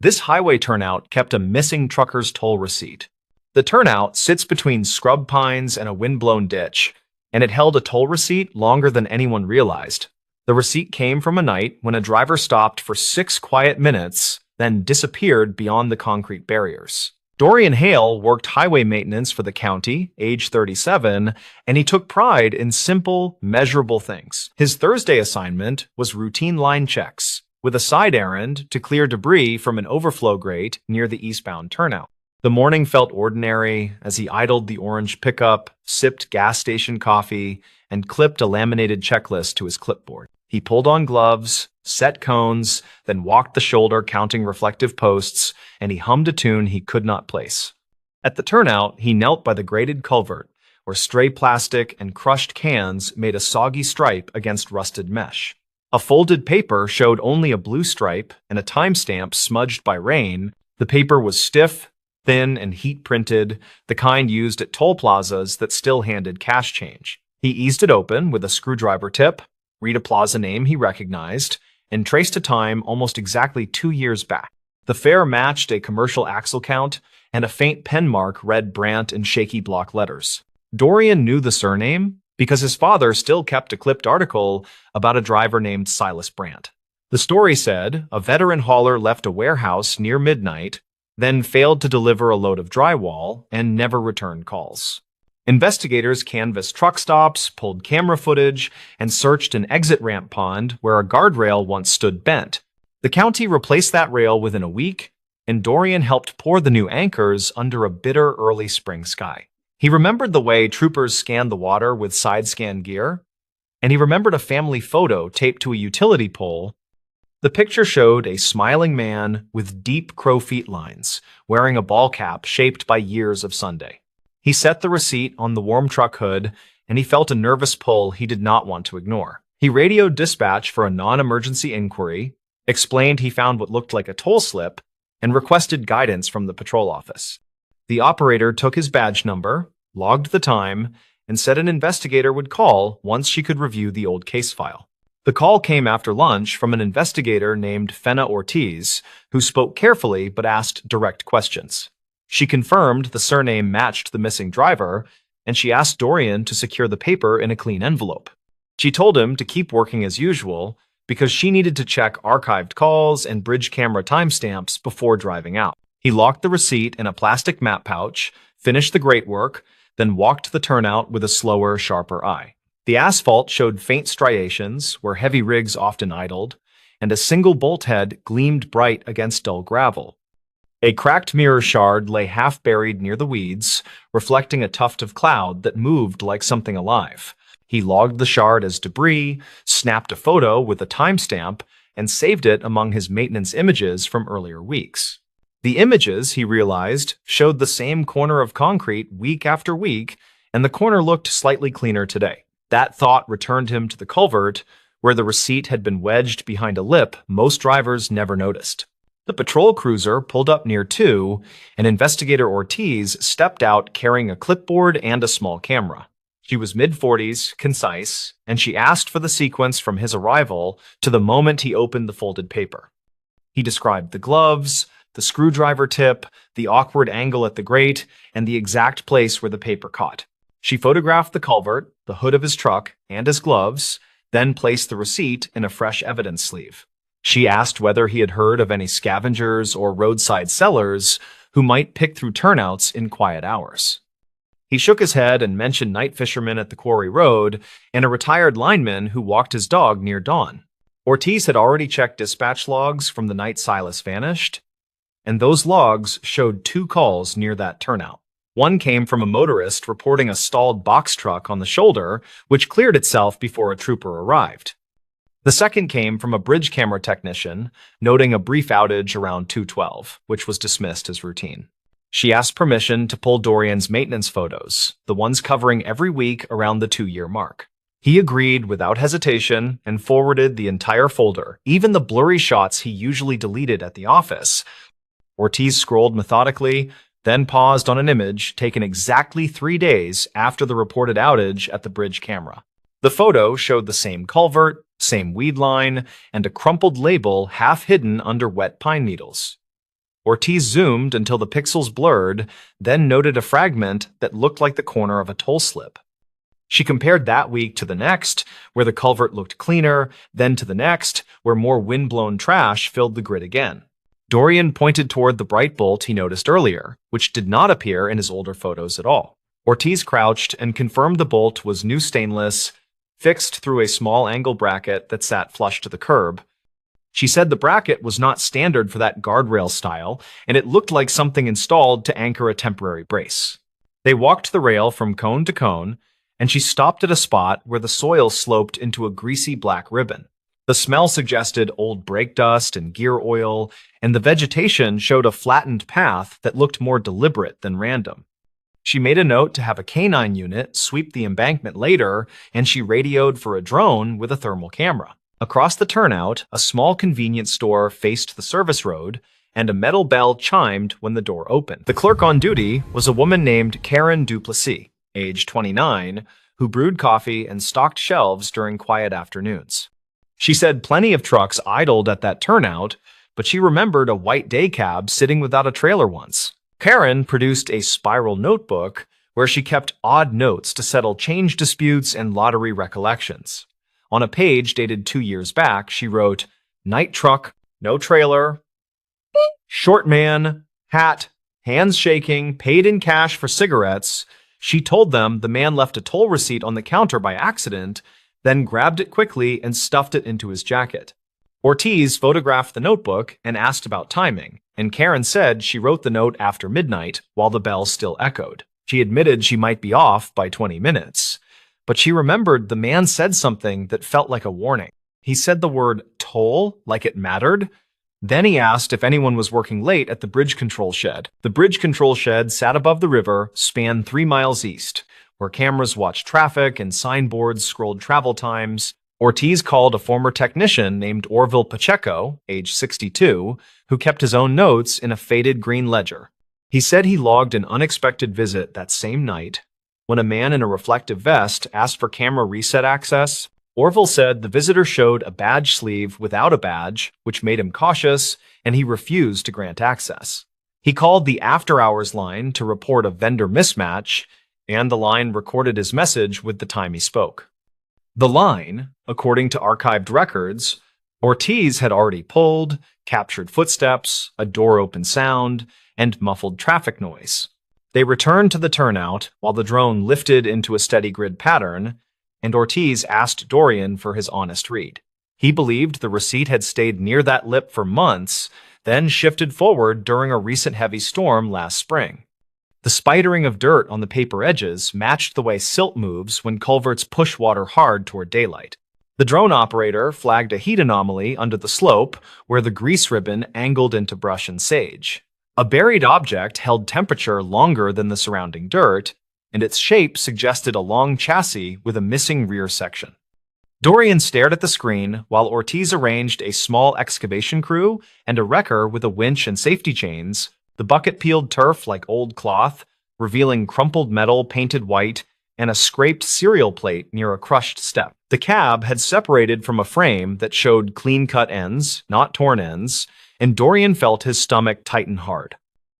This highway turnout kept a missing trucker's toll receipt. The turnout sits between scrub pines and a windblown ditch, and it held a toll receipt longer than anyone realized. The receipt came from a night when a driver stopped for 6 quiet minutes, then disappeared beyond the concrete barriers. Dorian Hale worked highway maintenance for the county, age 37, and he took pride in simple, measurable things. His Thursday assignment was routine line checks, with a side errand to clear debris from an overflow grate near the eastbound turnout. The morning felt ordinary as he idled the orange pickup, sipped gas station coffee, and clipped a laminated checklist to his clipboard. He pulled on gloves, set cones, then walked the shoulder counting reflective posts, and he hummed a tune he could not place. At the turnout, he knelt by the grated culvert, where stray plastic and crushed cans made a soggy stripe against rusted mesh. A folded paper showed only a blue stripe and a timestamp smudged by rain. The paper was stiff, thin, and heat-printed, the kind used at toll plazas that still handed cash change. He eased it open with a screwdriver tip, read a plaza name he recognized, and traced a time almost exactly 2 years back. The fare matched a commercial axle count, and a faint pen mark read Brandt in shaky block letters. Dorian knew the surname because his father still kept a clipped article about a driver named Silas Brandt. The story said a veteran hauler left a warehouse near midnight, then failed to deliver a load of drywall and never returned calls. Investigators canvassed truck stops, pulled camera footage, and searched an exit ramp pond where a guardrail once stood bent. The county replaced that rail within a week, and Dorian helped pour the new anchors under a bitter early spring sky. He remembered the way troopers scanned the water with side-scan gear, and he remembered a family photo taped to a utility pole. The picture showed a smiling man with deep crow feet lines, wearing a ball cap shaped by years of Sunday. He set the receipt on the warm truck hood, and he felt a nervous pull he did not want to ignore. He radioed dispatch for a non-emergency inquiry, explained he found what looked like a toll slip, and requested guidance from the patrol office. The operator took his badge number, logged the time, and said an investigator would call once she could review the old case file. The call came after lunch from an investigator named Fenna Ortiz, who spoke carefully but asked direct questions. She confirmed the surname matched the missing driver, and she asked Dorian to secure the paper in a clean envelope. She told him to keep working as usual because she needed to check archived calls and bridge camera timestamps before driving out. He locked the receipt in a plastic map pouch, finished the grate work, then walked the turnout with a slower, sharper eye. The asphalt showed faint striations where heavy rigs often idled, and a single bolt head gleamed bright against dull gravel. A cracked mirror shard lay half buried near the weeds, reflecting a tuft of cloud that moved like something alive. He logged the shard as debris, snapped a photo with a timestamp, and saved it among his maintenance images from earlier weeks. The images, he realized, showed the same corner of concrete week after week, and the corner looked slightly cleaner today. That thought returned him to the culvert, where the receipt had been wedged behind a lip most drivers never noticed. The patrol cruiser pulled up near too, and Investigator Ortiz stepped out carrying a clipboard and a small camera. She was mid-40s, concise, and she asked for the sequence from his arrival to the moment he opened the folded paper. He described the gloves, the screwdriver tip, the awkward angle at the grate, and the exact place where the paper caught. She photographed the culvert, the hood of his truck, and his gloves, then placed the receipt in a fresh evidence sleeve. She asked whether he had heard of any scavengers or roadside sellers who might pick through turnouts in quiet hours. He shook his head and mentioned night fishermen at the quarry road and a retired lineman who walked his dog near dawn. Ortiz had already checked dispatch logs from the night Silas vanished, and those logs showed 2 calls near that turnout. One came from a motorist reporting a stalled box truck on the shoulder, which cleared itself before a trooper arrived. The second came from a bridge camera technician, noting a brief outage around 2:12, which was dismissed as routine. She asked permission to pull Dorian's maintenance photos, the ones covering every week around the 2-year mark. He agreed without hesitation and forwarded the entire folder, even the blurry shots he usually deleted at the office. Ortiz scrolled methodically, then paused on an image taken exactly 3 days after the reported outage at the bridge camera. The photo showed the same culvert, same weed line, and a crumpled label half hidden under wet pine needles. Ortiz zoomed until the pixels blurred, then noted a fragment that looked like the corner of a toll slip. She compared that week to the next, where the culvert looked cleaner, then to the next, where more wind-blown trash filled the grid again. Dorian pointed toward the bright bolt he noticed earlier, which did not appear in his older photos at all. Ortiz crouched and confirmed the bolt was new stainless, fixed through a small angle bracket that sat flush to the curb. She said the bracket was not standard for that guardrail style, and it looked like something installed to anchor a temporary brace. They walked the rail from cone to cone, and she stopped at a spot where the soil sloped into a greasy black ribbon. The smell suggested old brake dust and gear oil, and the vegetation showed a flattened path that looked more deliberate than random. She made a note to have a canine unit sweep the embankment later, and she radioed for a drone with a thermal camera. Across the turnout, a small convenience store faced the service road, and a metal bell chimed when the door opened. The clerk on duty was a woman named Karen Duplessis, age 29, who brewed coffee and stocked shelves during quiet afternoons. She said plenty of trucks idled at that turnout, but she remembered a white day cab sitting without a trailer once. Karen produced a spiral notebook where she kept odd notes to settle change disputes and lottery recollections. On a page dated 2 years back, she wrote, "Night truck, no trailer, short man, hat, hands shaking, paid in cash for cigarettes." She told them the man left a toll receipt on the counter by accident, then grabbed it quickly and stuffed it into his jacket. Ortiz photographed the notebook and asked about timing, and Karen said she wrote the note after midnight while the bell still echoed. She admitted she might be off by 20 minutes, but she remembered the man said something that felt like a warning. He said the word toll like it mattered. Then he asked if anyone was working late at the bridge control shed. The bridge control shed sat above the river, spanned 3 miles east, where cameras watched traffic and signboards scrolled travel times. Ortiz called a former technician named Orville Pacheco, age 62, who kept his own notes in a faded green ledger. He said he logged an unexpected visit that same night. When a man in a reflective vest asked for camera reset access, Orville said the visitor showed a badge sleeve without a badge, which made him cautious, and he refused to grant access. He called the after-hours line to report a vendor mismatch, and the line recorded his message with the time he spoke. The line, according to archived records, Ortiz had already pulled, captured footsteps, a door-open sound, and muffled traffic noise. They returned to the turnout while the drone lifted into a steady grid pattern, and Ortiz asked Dorian for his honest read. He believed the receipt had stayed near that lip for months, then shifted forward during a recent heavy storm last spring. The spidering of dirt on the paper edges matched the way silt moves when culverts push water hard toward daylight. The drone operator flagged a heat anomaly under the slope where the grease ribbon angled into brush and sage. A buried object held temperature longer than the surrounding dirt, and its shape suggested a long chassis with a missing rear section. Dorian stared at the screen while Ortiz arranged a small excavation crew and a wrecker with a winch and safety chains. The bucket peeled turf like old cloth, revealing crumpled metal painted white and a scraped cereal plate near a crushed step. The cab had separated from a frame that showed clean-cut ends, not torn ends, and Dorian felt his stomach tighten hard.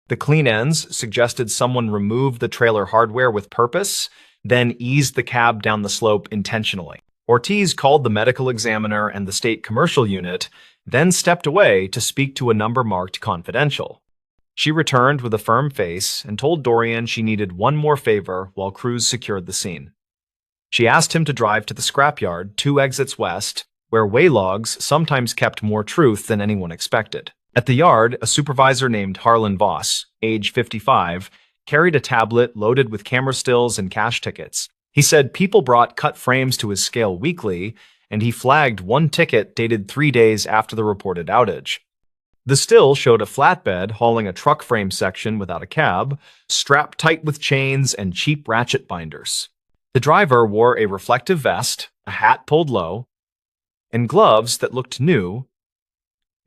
The clean ends suggested someone removed the trailer hardware with purpose, then eased the cab down the slope intentionally. Ortiz called the medical examiner and the state commercial unit, then stepped away to speak to a number marked confidential. She returned with a firm face and told Dorian she needed one more favor while crews secured the scene. She asked him to drive to the scrapyard 2 exits west, where way logs sometimes kept more truth than anyone expected. At the yard, a supervisor named Harlan Voss, age 55, carried a tablet loaded with camera stills and cash tickets. He said people brought cut frames to his scale weekly, and he flagged one ticket dated 3 days after the reported outage. The still showed a flatbed hauling a truck frame section without a cab, strapped tight with chains and cheap ratchet binders. The driver wore a reflective vest, a hat pulled low, and gloves that looked new,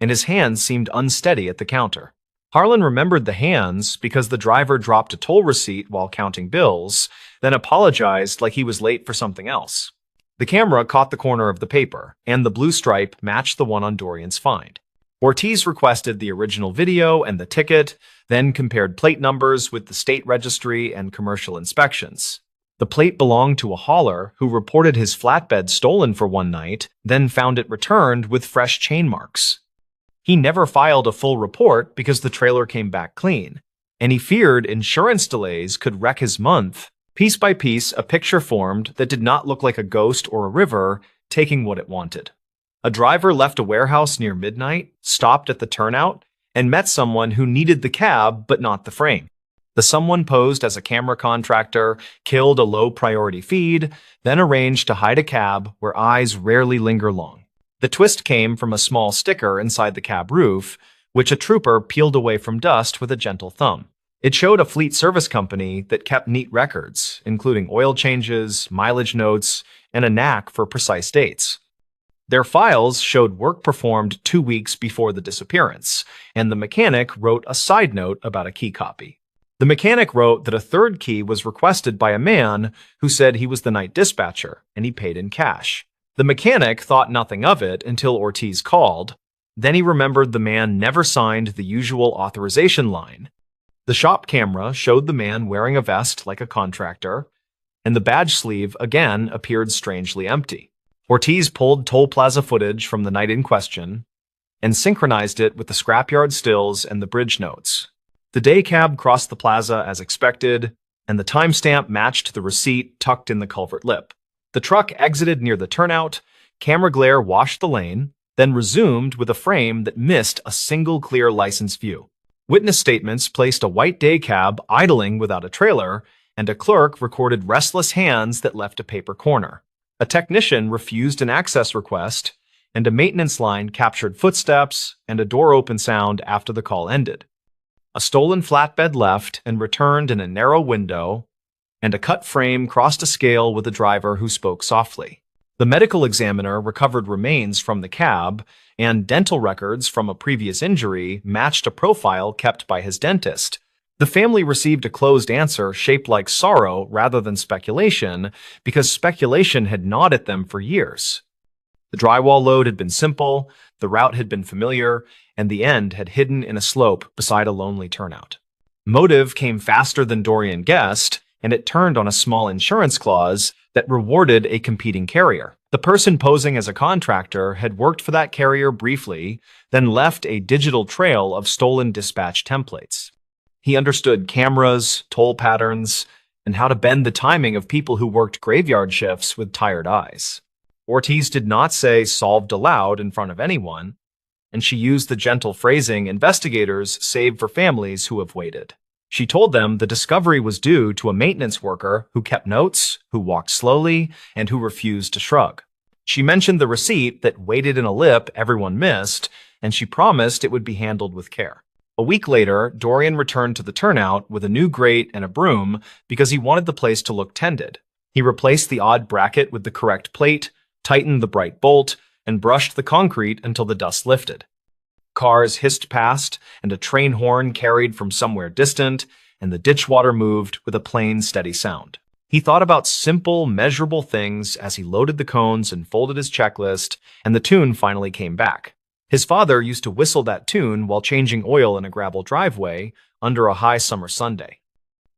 and his hands seemed unsteady at the counter. Harlan remembered the hands because the driver dropped a toll receipt while counting bills, then apologized like he was late for something else. The camera caught the corner of the paper, and the blue stripe matched the one on Dorian's find. Ortiz requested the original video and the ticket, then compared plate numbers with the state registry and commercial inspections. The plate belonged to a hauler who reported his flatbed stolen for one night, then found it returned with fresh chain marks. He never filed a full report because the trailer came back clean, and he feared insurance delays could wreck his month. Piece by piece, a picture formed that did not look like a ghost or a river taking what it wanted. A driver left a warehouse near midnight, stopped at the turnout, and met someone who needed the cab but not the frame. The someone posed as a camera contractor, killed a low-priority feed, then arranged to hide a cab where eyes rarely linger long. The twist came from a small sticker inside the cab roof, which a trooper peeled away from dust with a gentle thumb. It showed a fleet service company that kept neat records, including oil changes, mileage notes, and a knack for precise dates. Their files showed work performed 2 weeks before the disappearance, and the mechanic wrote a side note about a key copy. The mechanic wrote that a third key was requested by a man who said he was the night dispatcher, and he paid in cash. The mechanic thought nothing of it until Ortiz called. Then he remembered the man never signed the usual authorization line. The shop camera showed the man wearing a vest like a contractor, and the badge sleeve again appeared strangely empty. Ortiz pulled toll plaza footage from the night in question and synchronized it with the scrapyard stills and the bridge notes. The day cab crossed the plaza as expected, and the timestamp matched the receipt tucked in the culvert lip. The truck exited near the turnout, camera glare washed the lane, then resumed with a frame that missed a single clear license view. Witness statements placed a white day cab idling without a trailer, and a clerk recorded restless hands that left a paper corner. A technician refused an access request, and a maintenance line captured footsteps and a door open sound after the call ended. A stolen flatbed left and returned in a narrow window, and a cut frame crossed a scale with a driver who spoke softly. The medical examiner recovered remains from the cab, and dental records from a previous injury matched a profile kept by his dentist. The family received a closed answer shaped like sorrow rather than speculation, because speculation had gnawed at them for years. The drywall load had been simple, the route had been familiar, and the end had hidden in a slope beside a lonely turnout. Motive came faster than Dorian guessed, and it turned on a small insurance clause that rewarded a competing carrier. The person posing as a contractor had worked for that carrier briefly, then left a digital trail of stolen dispatch templates. He understood cameras, toll patterns, and how to bend the timing of people who worked graveyard shifts with tired eyes. Ortiz did not say solved aloud in front of anyone, and she used the gentle phrasing investigators save for families who have waited. She told them the discovery was due to a maintenance worker who kept notes, who walked slowly, and who refused to shrug. She mentioned the receipt that waited in a lip everyone missed, and she promised it would be handled with care. A week later, Dorian returned to the turnout with a new grate and a broom because he wanted the place to look tended. He replaced the odd bracket with the correct plate, tightened the bright bolt, and brushed the concrete until the dust lifted. Cars hissed past, and a train horn carried from somewhere distant, and the ditch water moved with a plain, steady sound. He thought about simple, measurable things as he loaded the cones and folded his checklist, and the tune finally came back. His father used to whistle that tune while changing oil in a gravel driveway under a high summer Sunday.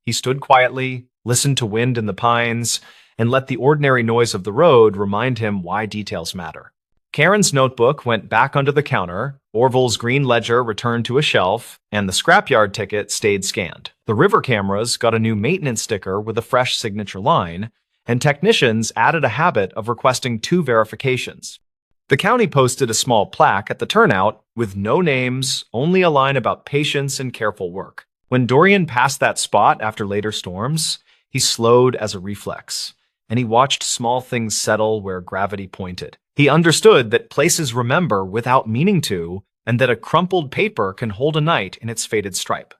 He stood quietly, listened to wind in the pines, and let the ordinary noise of the road remind him why details matter. Karen's notebook went back under the counter, Orville's green ledger returned to a shelf, and the scrapyard ticket stayed scanned. The river cameras got a new maintenance sticker with a fresh signature line, and technicians added a habit of requesting 2 verifications. The county posted a small plaque at the turnout with no names, only a line about patience and careful work. When Dorian passed that spot after later storms, he slowed as a reflex, and he watched small things settle where gravity pointed. He understood that places remember without meaning to, and that a crumpled paper can hold a night in its faded stripe.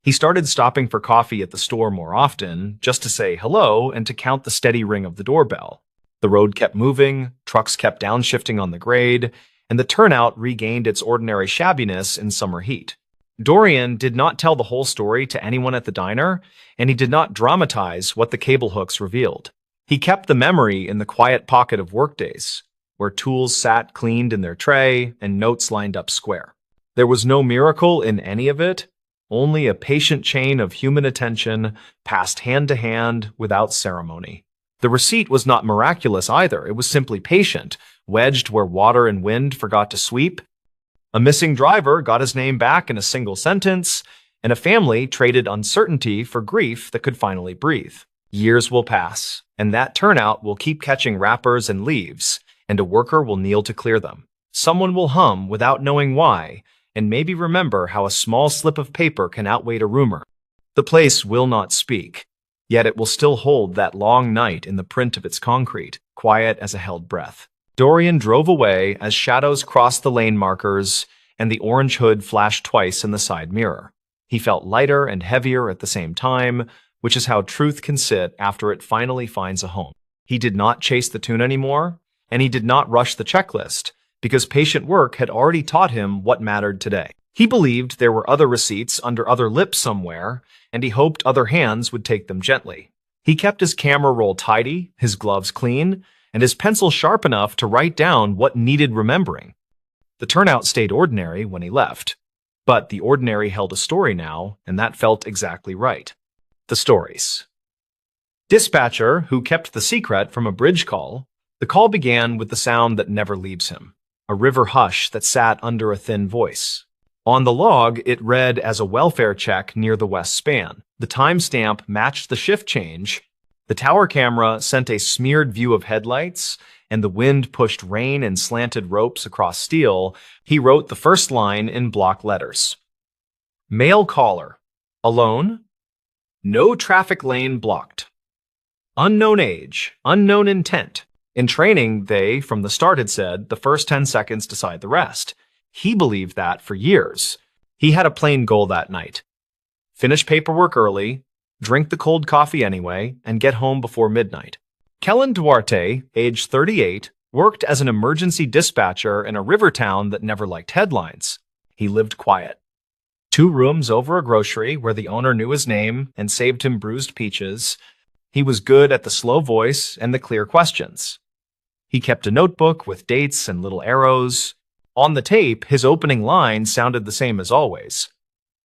He started stopping for coffee at the store more often, just to say hello and to count the steady ring of the doorbell. The road kept moving, trucks kept downshifting on the grade, and the turnout regained its ordinary shabbiness in summer heat. Dorian did not tell the whole story to anyone at the diner, and he did not dramatize what the cable hooks revealed. He kept the memory in the quiet pocket of workdays, where tools sat cleaned in their tray and notes lined up square. There was no miracle in any of it, only a patient chain of human attention passed hand to hand without ceremony. The receipt was not miraculous either, it was simply patient, wedged where water and wind forgot to sweep. A missing driver got his name back in a single sentence, and a family traded uncertainty for grief that could finally breathe. Years will pass, and that turnout will keep catching wrappers and leaves, and a worker will kneel to clear them. Someone will hum without knowing why, and maybe remember how a small slip of paper can outweigh a rumor. The place will not speak, yet it will still hold that long night in the print of its concrete, quiet as a held breath. Dorian drove away as shadows crossed the lane markers and the orange hood flashed twice in the side mirror. He felt lighter and heavier at the same time, which is how truth can sit after it finally finds a home. He did not chase the tune anymore, and he did not rush the checklist, because patient work had already taught him what mattered today. He believed there were other receipts under other lips somewhere, and he hoped other hands would take them gently. He kept his camera roll tidy, his gloves clean, and his pencil sharp enough to write down what needed remembering. The turnout stayed ordinary when he left, but the ordinary held a story now, and that felt exactly right. The stories. Dispatcher, who kept the secret from a bridge call, the call began with the sound that never leaves him, a river hush that sat under a thin voice. On the log, it read as a welfare check near the west span. The timestamp matched the shift change. The tower camera sent a smeared view of headlights, and the wind pushed rain and slanted ropes across steel. He wrote the first line in block letters. Male caller. Alone? No traffic lane blocked. Unknown age. Unknown intent. In training, they, from the start, had said, the first 10 seconds decide the rest. He believed that for years. He had a plain goal that night. Finish paperwork early, drink the cold coffee anyway, and get home before midnight. Kellen Duarte, age 38, worked as an emergency dispatcher in a river town that never liked headlines. He lived quiet. 2 rooms over a grocery where the owner knew his name and saved him bruised peaches. He was good at the slow voice and the clear questions. He kept a notebook with dates and little arrows. On the tape, his opening line sounded the same as always.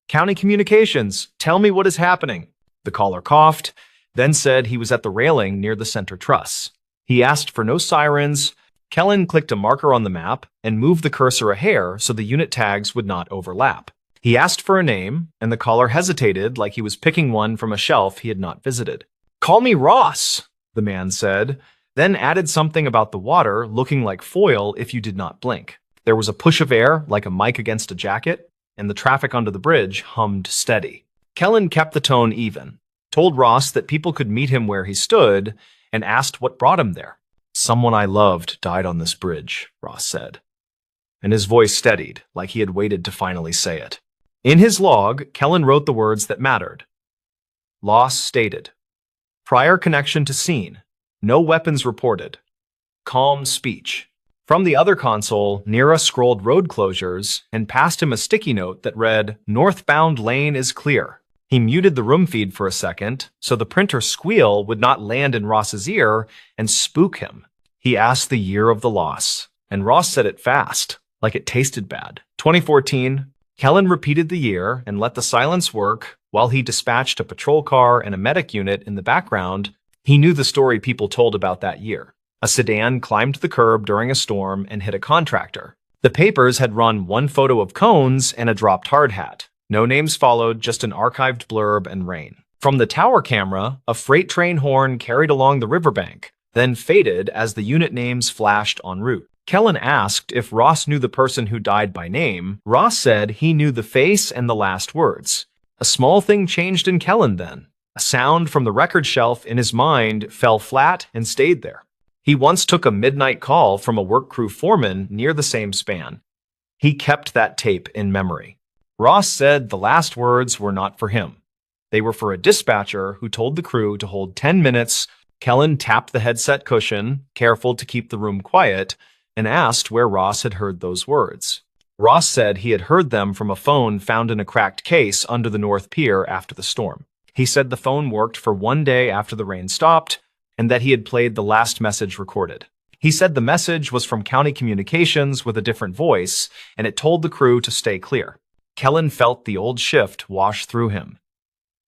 County Communications, tell me what is happening. The caller coughed, then said he was at the railing near the center truss. He asked for no sirens. Kellen clicked a marker on the map and moved the cursor a hair so the unit tags would not overlap. He asked for a name, and the caller hesitated like he was picking one from a shelf he had not visited. Call me Ross, the man said, then added something about the water looking like foil if you did not blink. There was a push of air like a mic against a jacket, and the traffic under the bridge hummed steady. Kellen kept the tone even, told Ross that people could meet him where he stood, and asked what brought him there. Someone I loved died on this bridge, Ross said. And his voice steadied, like he had waited to finally say it. In his log, Kellen wrote the words that mattered. Loss stated. Prior connection to scene. No weapons reported. Calm speech. From the other console, Nira scrolled road closures and passed him a sticky note that read, Northbound lane is clear. He muted the room feed for a second, so the printer squeal would not land in Ross's ear and spook him. He asked the year of the loss, and Ross said it fast, like it tasted bad. 2014. Kellen repeated the year and let the silence work while he dispatched a patrol car and a medic unit in the background. He knew the story people told about that year. A sedan climbed the curb during a storm and hit a contractor. The papers had run one photo of cones and a dropped hard hat. No names followed, just an archived blurb and rain. From the tower camera, a freight train horn carried along the riverbank, then faded as the unit names flashed en route. Kellen asked if Ross knew the person who died by name. Ross said he knew the face and the last words. A small thing changed in Kellen then. A sound from the record shelf in his mind fell flat and stayed there. He once took a midnight call from a work crew foreman near the same span. He kept that tape in memory. Ross said the last words were not for him. They were for a dispatcher who told the crew to hold 10 minutes. Kellen tapped the headset cushion, careful to keep the room quiet, and asked where Ross had heard those words. Ross said he had heard them from a phone found in a cracked case under the North Pier after the storm. He said the phone worked for one day after the rain stopped, and that he had played the last message recorded. He said the message was from County Communications with a different voice, and it told the crew to stay clear. Kellen felt the old shift wash through him.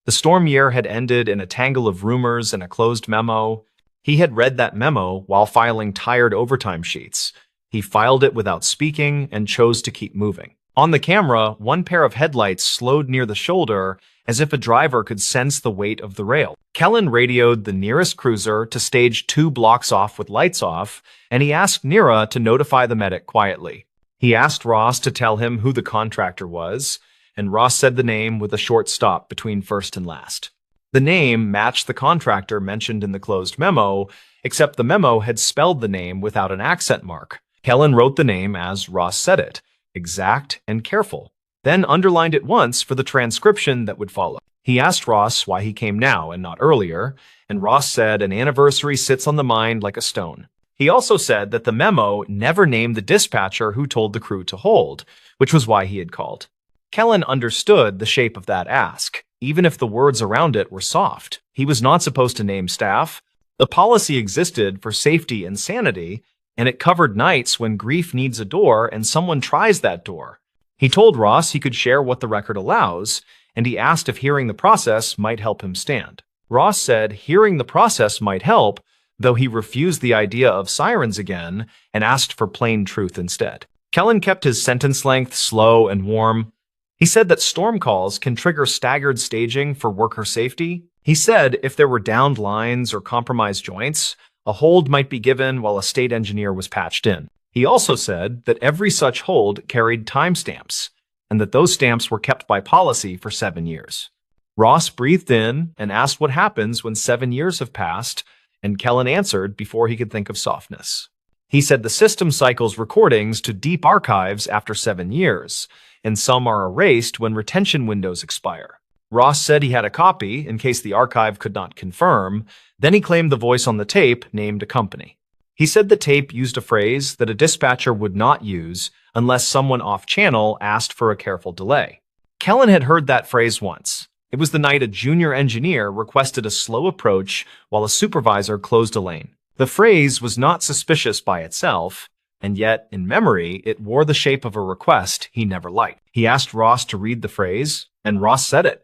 The storm year had ended in a tangle of rumors and a closed memo. He had read that memo while filing tired overtime sheets. He filed it without speaking and chose to keep moving. On the camera, one pair of headlights slowed near the shoulder as if a driver could sense the weight of the rail. Kellen radioed the nearest cruiser to stage 2 blocks off with lights off, and he asked Nira to notify the medic quietly. He asked Ross to tell him who the contractor was, and Ross said the name with a short stop between first and last. The name matched the contractor mentioned in the closed memo, except the memo had spelled the name without an accent mark. Kellen wrote the name as Ross said it, exact and careful, then underlined it once for the transcription that would follow. He asked Ross why he came now and not earlier, and Ross said an anniversary sits on the mind like a stone. He also said that the memo never named the dispatcher who told the crew to hold, which was why he had called. Kellen understood the shape of that ask, even if the words around it were soft. He was not supposed to name staff. The policy existed for safety and sanity, and it covered nights when grief needs a door and someone tries that door. He told Ross he could share what the record allows, and he asked if hearing the process might help him stand. Ross said hearing the process might help, though he refused the idea of sirens again and asked for plain truth instead. Kellen kept his sentence length slow and warm. He said that storm calls can trigger staggered staging for worker safety. He said if there were downed lines or compromised joints, a hold might be given while a state engineer was patched in. He also said that every such hold carried timestamps, and that those stamps were kept by policy for 7 years. Ross breathed in and asked what happens when 7 years have passed, and Kellen answered before he could think of softness. He said the system cycles recordings to deep archives after 7 years, and some are erased when retention windows expire. Ross said he had a copy in case the archive could not confirm. Then he claimed the voice on the tape named a company. He said the tape used a phrase that a dispatcher would not use unless someone off-channel asked for a careful delay. Kellen had heard that phrase once. It was the night a junior engineer requested a slow approach while a supervisor closed a lane. The phrase was not suspicious by itself, and yet, in memory, it wore the shape of a request he never liked. He asked Ross to read the phrase, and Ross said it.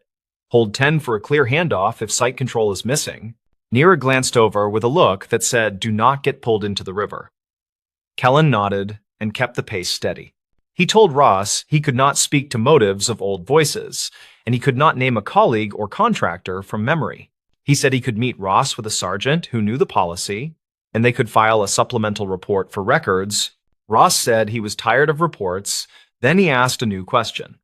Hold 10 for a clear handoff if site control is missing. Nira glanced over with a look that said, do not get pulled into the river. Kellen nodded and kept the pace steady. He told Ross he could not speak to motives of old voices, and he could not name a colleague or contractor from memory. He said he could meet Ross with a sergeant who knew the policy, and they could file a supplemental report for records. Ross said he was tired of reports. Then he asked a new question.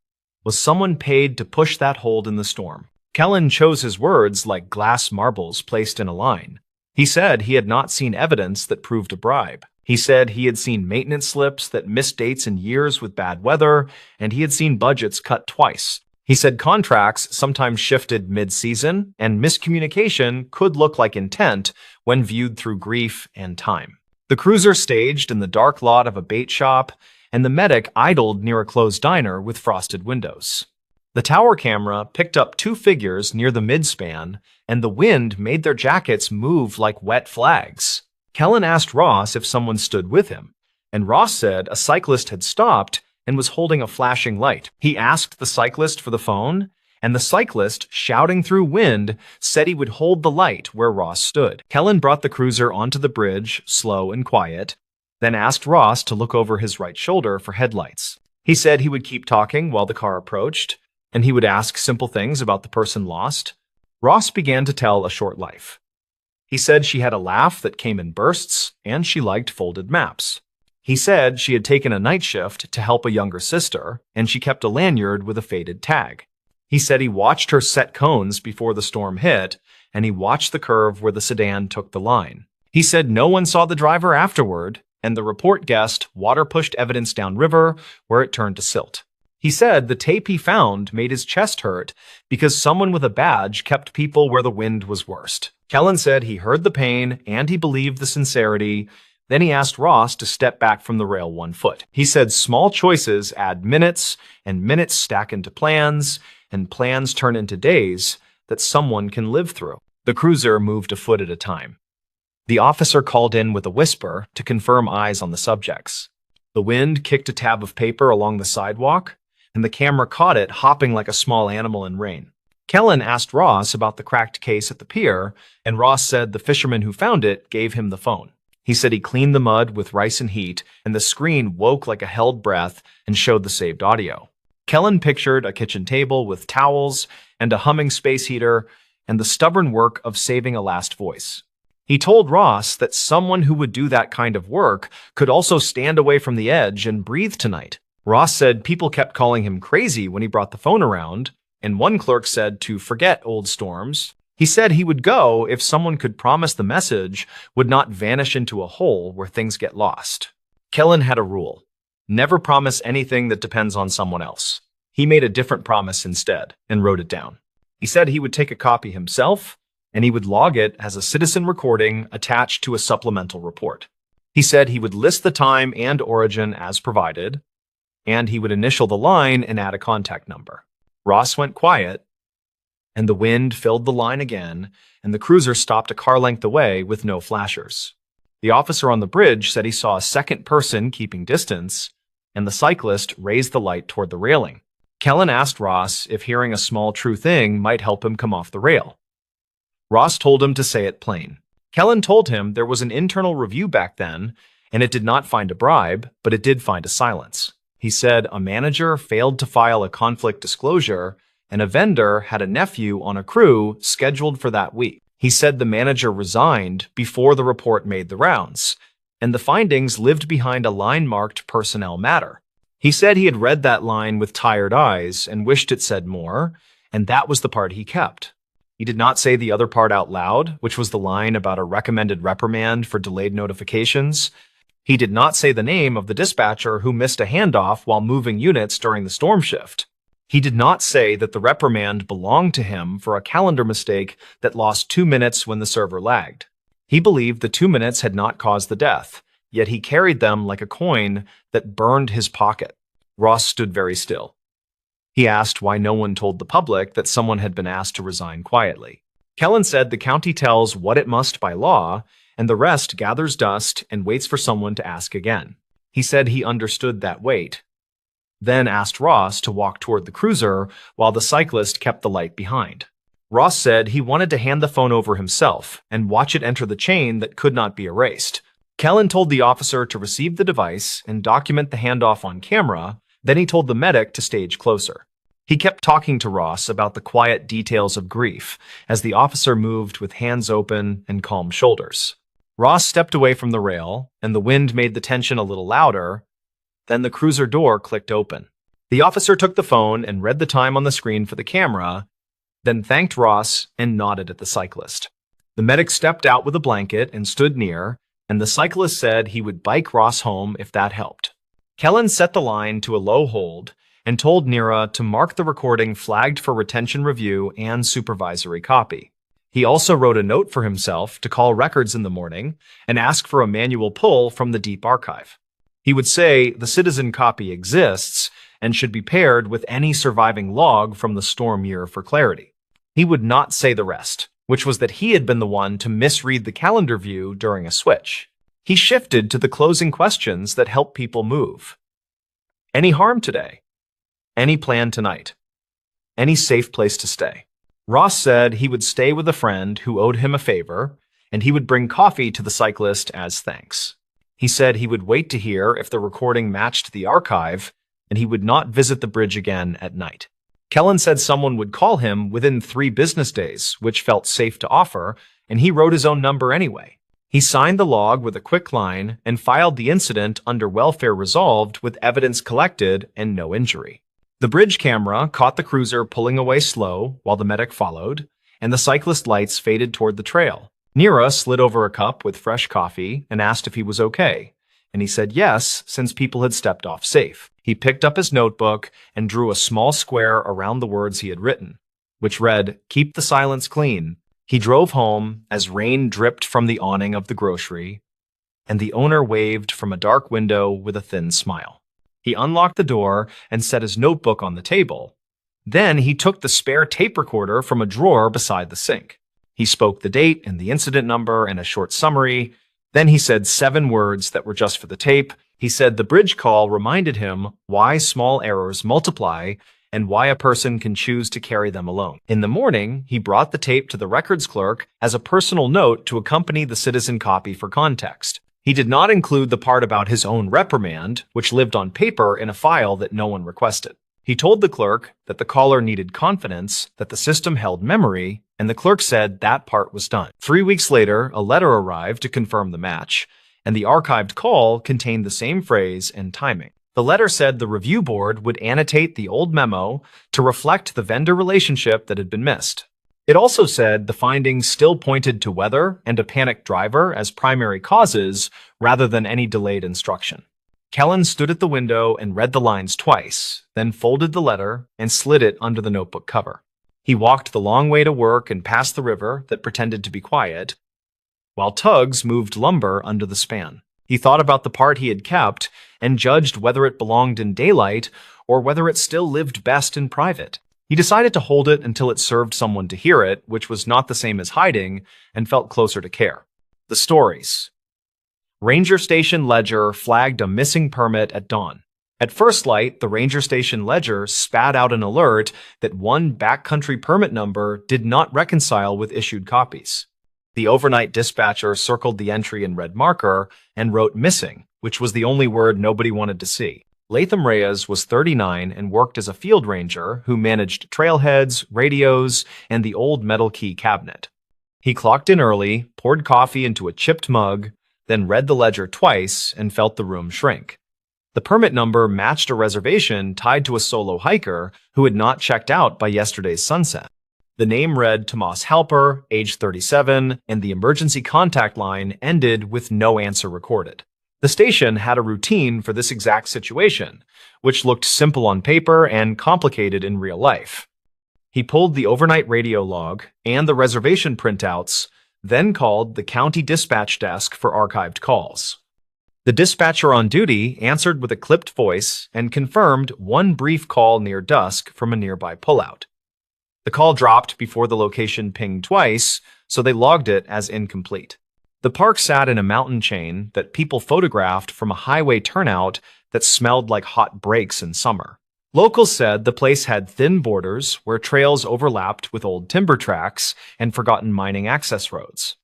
Was someone paid to push that hold in the storm? Kellen chose his words like glass marbles placed in a line. He said he had not seen evidence that proved a bribe. He said he had seen maintenance slips that missed dates in years with bad weather, and he had seen budgets cut twice. He said contracts sometimes shifted mid-season, and miscommunication could look like intent when viewed through grief and time. The cruiser staged in the dark lot of a bait shop, and the medic idled near a closed diner with frosted windows. The tower camera picked up 2 figures near the midspan, and the wind made their jackets move like wet flags. Kellen asked Ross if someone stood with him, and Ross said a cyclist had stopped and was holding a flashing light. He asked the cyclist for the phone, and the cyclist, shouting through wind, said he would hold the light where Ross stood. Kellen brought the cruiser onto the bridge, slow and quiet, then asked Ross to look over his right shoulder for headlights. He said he would keep talking while the car approached, and he would ask simple things about the person lost. Ross began to tell a short life. He said she had a laugh that came in bursts, and she liked folded maps. He said she had taken a night shift to help a younger sister, and she kept a lanyard with a faded tag. He said he watched her set cones before the storm hit, and he watched the curve where the sedan took the line. He said no one saw the driver afterward, and the report guessed water pushed evidence downriver where it turned to silt. He said the tape he found made his chest hurt because someone with a badge kept people where the wind was worst. Kellen said he heard the pain and he believed the sincerity. Then he asked Ross to step back from the rail 1 foot. He said small choices add minutes, and minutes stack into plans, and plans turn into days that someone can live through. The cruiser moved a foot at a time. The officer called in with a whisper to confirm eyes on the subjects. The wind kicked a tab of paper along the sidewalk, and the camera caught it hopping like a small animal in rain. Kellen asked Ross about the cracked case at the pier, and Ross said the fisherman who found it gave him the phone. He said he cleaned the mud with rice and heat, and the screen woke like a held breath and showed the saved audio. Kellen pictured a kitchen table with towels and a humming space heater and the stubborn work of saving a last voice. He told Ross that someone who would do that kind of work could also stand away from the edge and breathe tonight. Ross said people kept calling him crazy when he brought the phone around, and one clerk said to forget old storms. He said he would go if someone could promise the message would not vanish into a hole where things get lost. Kellen had a rule: never promise anything that depends on someone else. He made a different promise instead and wrote it down. He said he would take a copy himself, and he would log it as a citizen recording attached to a supplemental report. He said he would list the time and origin as provided, and he would initial the line and add a contact number. Ross went quiet, and the wind filled the line again, and the cruiser stopped a car length away with no flashers. The officer on the bridge said he saw a second person keeping distance, and the cyclist raised the light toward the railing. Kellen asked Ross if hearing a small true thing might help him come off the rail. Ross told him to say it plain. Kellen told him there was an internal review back then, and it did not find a bribe, but it did find a silence. He said a manager failed to file a conflict disclosure, and a vendor had a nephew on a crew scheduled for that week. He said the manager resigned before the report made the rounds, and the findings lived behind a line marked personnel matter. He said he had read that line with tired eyes and wished it said more, and that was the part he kept. He did not say the other part out loud, which was the line about a recommended reprimand for delayed notifications. He did not say the name of the dispatcher who missed a handoff while moving units during the storm shift. He did not say that the reprimand belonged to him for a calendar mistake that lost 2 minutes when the server lagged. He believed the 2 minutes had not caused the death, yet he carried them like a coin that burned his pocket. Ross stood very still. He asked why no one told the public that someone had been asked to resign quietly. Kellen said the county tells what it must by law, and the rest gathers dust and waits for someone to ask again. He said he understood that wait, then asked Ross to walk toward the cruiser while the cyclist kept the light behind. Ross said he wanted to hand the phone over himself and watch it enter the chain that could not be erased. Kellen told the officer to receive the device and document the handoff on camera. Then he told the medic to stage closer. He kept talking to Ross about the quiet details of grief as the officer moved with hands open and calm shoulders. Ross stepped away from the rail, and the wind made the tension a little louder. Then the cruiser door clicked open. The officer took the phone and read the time on the screen for the camera, then thanked Ross and nodded at the cyclist. The medic stepped out with a blanket and stood near, and the cyclist said he would bike Ross home if that helped. Kellen set the line to a low hold and told Nira to mark the recording flagged for retention review and supervisory copy. He also wrote a note for himself to call records in the morning and ask for a manual pull from the deep archive. He would say the citizen copy exists and should be paired with any surviving log from the storm year for clarity. He would not say the rest, which was that he had been the one to misread the calendar view during a switch. He shifted to the closing questions that help people move. Any harm today? Any plan tonight? Any safe place to stay? Ross said he would stay with a friend who owed him a favor, and he would bring coffee to the cyclist as thanks. He said he would wait to hear if the recording matched the archive, and he would not visit the bridge again at night. Kellen said someone would call him within 3 business days, which felt safe to offer, and he wrote his own number anyway. He signed the log with a quick line and filed the incident under welfare resolved with evidence collected and no injury. The bridge camera caught the cruiser pulling away slow while the medic followed, and the cyclist lights faded toward the trail. Nira slid over a cup with fresh coffee and asked if he was okay, and he said yes, since people had stepped off safe. He picked up his notebook and drew a small square around the words he had written, which read, "Keep the silence clean." He drove home as rain dripped from the awning of the grocery, and the owner waved from a dark window with a thin smile. He unlocked the door and set his notebook on the table. Then he took the spare tape recorder from a drawer beside the sink. He spoke the date and the incident number and a short summary. Then he said 7 words that were just for the tape. He said the bridge call reminded him why small errors multiply and why a person can choose to carry them alone. In the morning, he brought the tape to the records clerk as a personal note to accompany the citizen copy for context. He did not include the part about his own reprimand, which lived on paper in a file that no one requested. He told the clerk that the caller needed confidence, that the system held memory, and the clerk said that part was done. 3 weeks later, a letter arrived to confirm the match, and the archived call contained the same phrase and timing. The letter said the review board would annotate the old memo to reflect the vendor relationship that had been missed. It also said the findings still pointed to weather and a panicked driver as primary causes rather than any delayed instruction. Kellen stood at the window and read the lines twice, then folded the letter and slid it under the notebook cover. He walked the long way to work and past the river that pretended to be quiet, while tugs moved lumber under the span. He thought about the part he had kept and judged whether it belonged in daylight or whether it still lived best in private. He decided to hold it until it served someone to hear it, which was not the same as hiding and felt closer to care. The stories. Ranger Station Ledger flagged a missing permit at dawn. At first light, the Ranger Station Ledger spat out an alert that one backcountry permit number did not reconcile with issued copies. The overnight dispatcher circled the entry in red marker and wrote missing, which was the only word nobody wanted to see. Latham Reyes was 39 and worked as a field ranger who managed trailheads, radios, and the old metal key cabinet. He clocked in early, poured coffee into a chipped mug, then read the ledger twice and felt the room shrink. The permit number matched a reservation tied to a solo hiker who had not checked out by yesterday's sunset. The name read Tomas Halper, age 37, and the emergency contact line ended with no answer recorded. The station had a routine for this exact situation, which looked simple on paper and complicated in real life. He pulled the overnight radio log and the reservation printouts, then called the county dispatch desk for archived calls. The dispatcher on duty answered with a clipped voice and confirmed one brief call near dusk from a nearby pullout. The call dropped before the location pinged twice, so they logged it as incomplete. The park sat in a mountain chain that people photographed from a highway turnout that smelled like hot brakes in summer. Locals said the place had thin borders where trails overlapped with old timber tracks and forgotten mining access roads.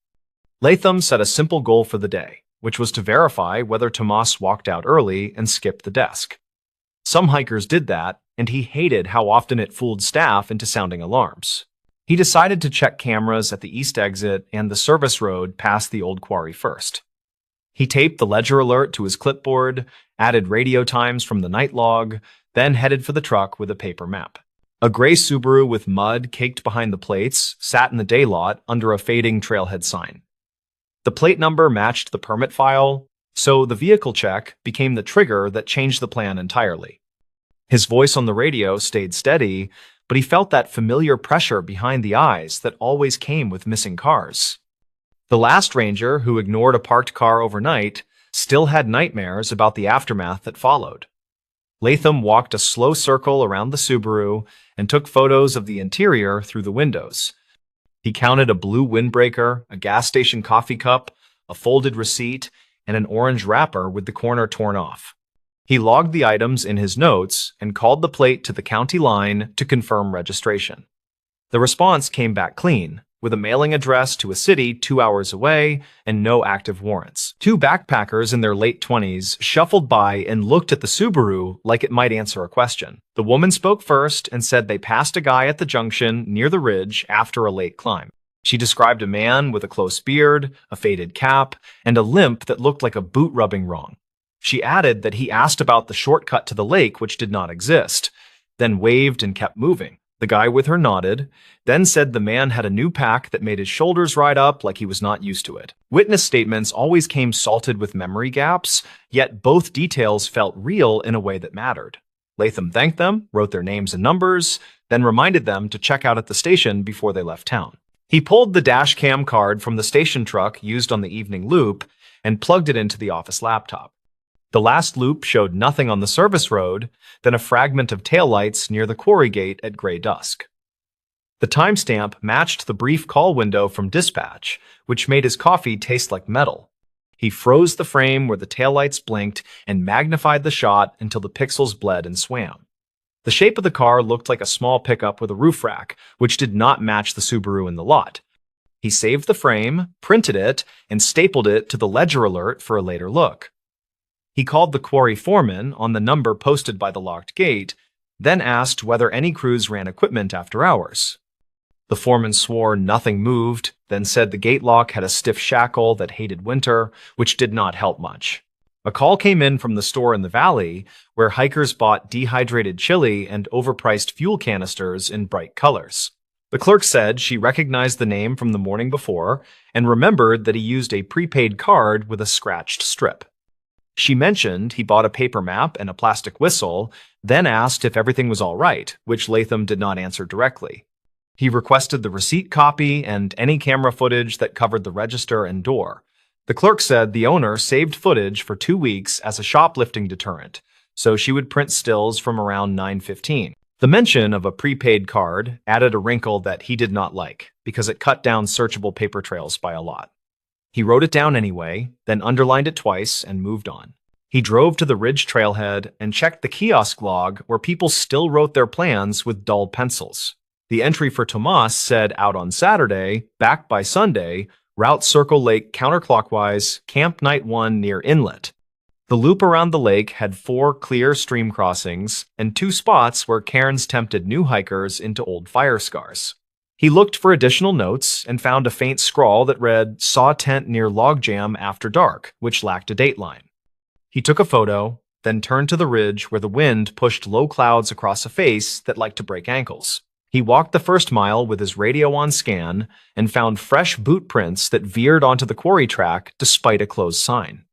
Latham set a simple goal for the day, which was to verify whether Tomas walked out early and skipped the desk. Some hikers did that, and he hated how often it fooled staff into sounding alarms. He decided to check cameras at the east exit and the service road past the old quarry first. He taped the ledger alert to his clipboard, added radio times from the night log, then headed for the truck with a paper map. A gray Subaru with mud caked behind the plates sat in the day lot under a fading trailhead sign. The plate number matched the permit file, so the vehicle check became the trigger that changed the plan entirely. His voice on the radio stayed steady, but he felt that familiar pressure behind the eyes that always came with missing cars. The last ranger who ignored a parked car overnight still had nightmares about the aftermath that followed. Latham walked a slow circle around the Subaru and took photos of the interior through the windows. He counted a blue windbreaker, a gas station coffee cup, a folded receipt, and an orange wrapper with the corner torn off. He logged the items in his notes and called the plate to the county line to confirm registration. The response came back clean, with a mailing address to a city 2 hours away and no active warrants. 2 backpackers in their late 20s shuffled by and looked at the Subaru like it might answer a question. The woman spoke first and said they passed a guy at the junction near the ridge after a late climb. She described a man with a close beard, a faded cap, and a limp that looked like a boot rubbing wrong. She added that he asked about the shortcut to the lake, which did not exist, then waved and kept moving. The guy with her nodded, then said the man had a new pack that made his shoulders ride up like he was not used to it. Witness statements always came salted with memory gaps, yet both details felt real in a way that mattered. Latham thanked them, wrote their names and numbers, then reminded them to check out at the station before they left town. He pulled the dash cam card from the station truck used on the evening loop and plugged it into the office laptop. The last loop showed nothing on the service road, then a fragment of taillights near the quarry gate at gray dusk. The timestamp matched the brief call window from dispatch, which made his coffee taste like metal. He froze the frame where the taillights blinked and magnified the shot until the pixels bled and swam. The shape of the car looked like a small pickup with a roof rack, which did not match the Subaru in the lot. He saved the frame, printed it, and stapled it to the ledger alert for a later look. He called the quarry foreman on the number posted by the locked gate, then asked whether any crews ran equipment after hours. The foreman swore nothing moved, then said the gate lock had a stiff shackle that hated winter, which did not help much. A call came in from the store in the valley, where hikers bought dehydrated chili and overpriced fuel canisters in bright colors. The clerk said she recognized the name from the morning before and remembered that he used a prepaid card with a scratched strip. She mentioned he bought a paper map and a plastic whistle, then asked if everything was all right, which Latham did not answer directly. He requested the receipt copy and any camera footage that covered the register and door. The clerk said the owner saved footage for 2 weeks as a shoplifting deterrent, so she would print stills from around 9:15. The mention of a prepaid card added a wrinkle that he did not like, because it cut down searchable paper trails by a lot. He wrote it down anyway, then underlined it twice and moved on. He drove to the ridge trailhead and checked the kiosk log where people still wrote their plans with dull pencils. The entry for Tomas said out on Saturday, back by Sunday, route Circle Lake counterclockwise, Camp Night 1 near Inlet. The loop around the lake had 4 clear stream crossings and 2 spots where cairns tempted new hikers into old fire scars. He looked for additional notes and found a faint scrawl that read, "Saw tent near logjam after dark," which lacked a dateline. He took a photo, then turned to the ridge where the wind pushed low clouds across a face that liked to break ankles. He walked the first mile with his radio on scan and found fresh boot prints that veered onto the quarry track despite a closed sign.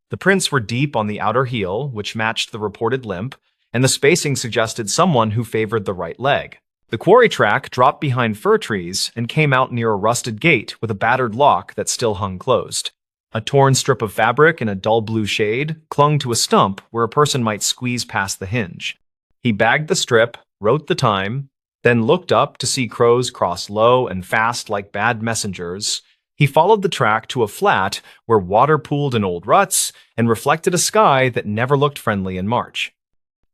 The prints were deep on the outer heel, which matched the reported limp, and the spacing suggested someone who favored the right leg. The quarry track dropped behind fir trees and came out near a rusted gate with a battered lock that still hung closed. A torn strip of fabric in a dull blue shade clung to a stump where a person might squeeze past the hinge. He bagged the strip, wrote the time, then looked up to see crows cross low and fast like bad messengers. He followed the track to a flat where water pooled in old ruts and reflected a sky that never looked friendly in March.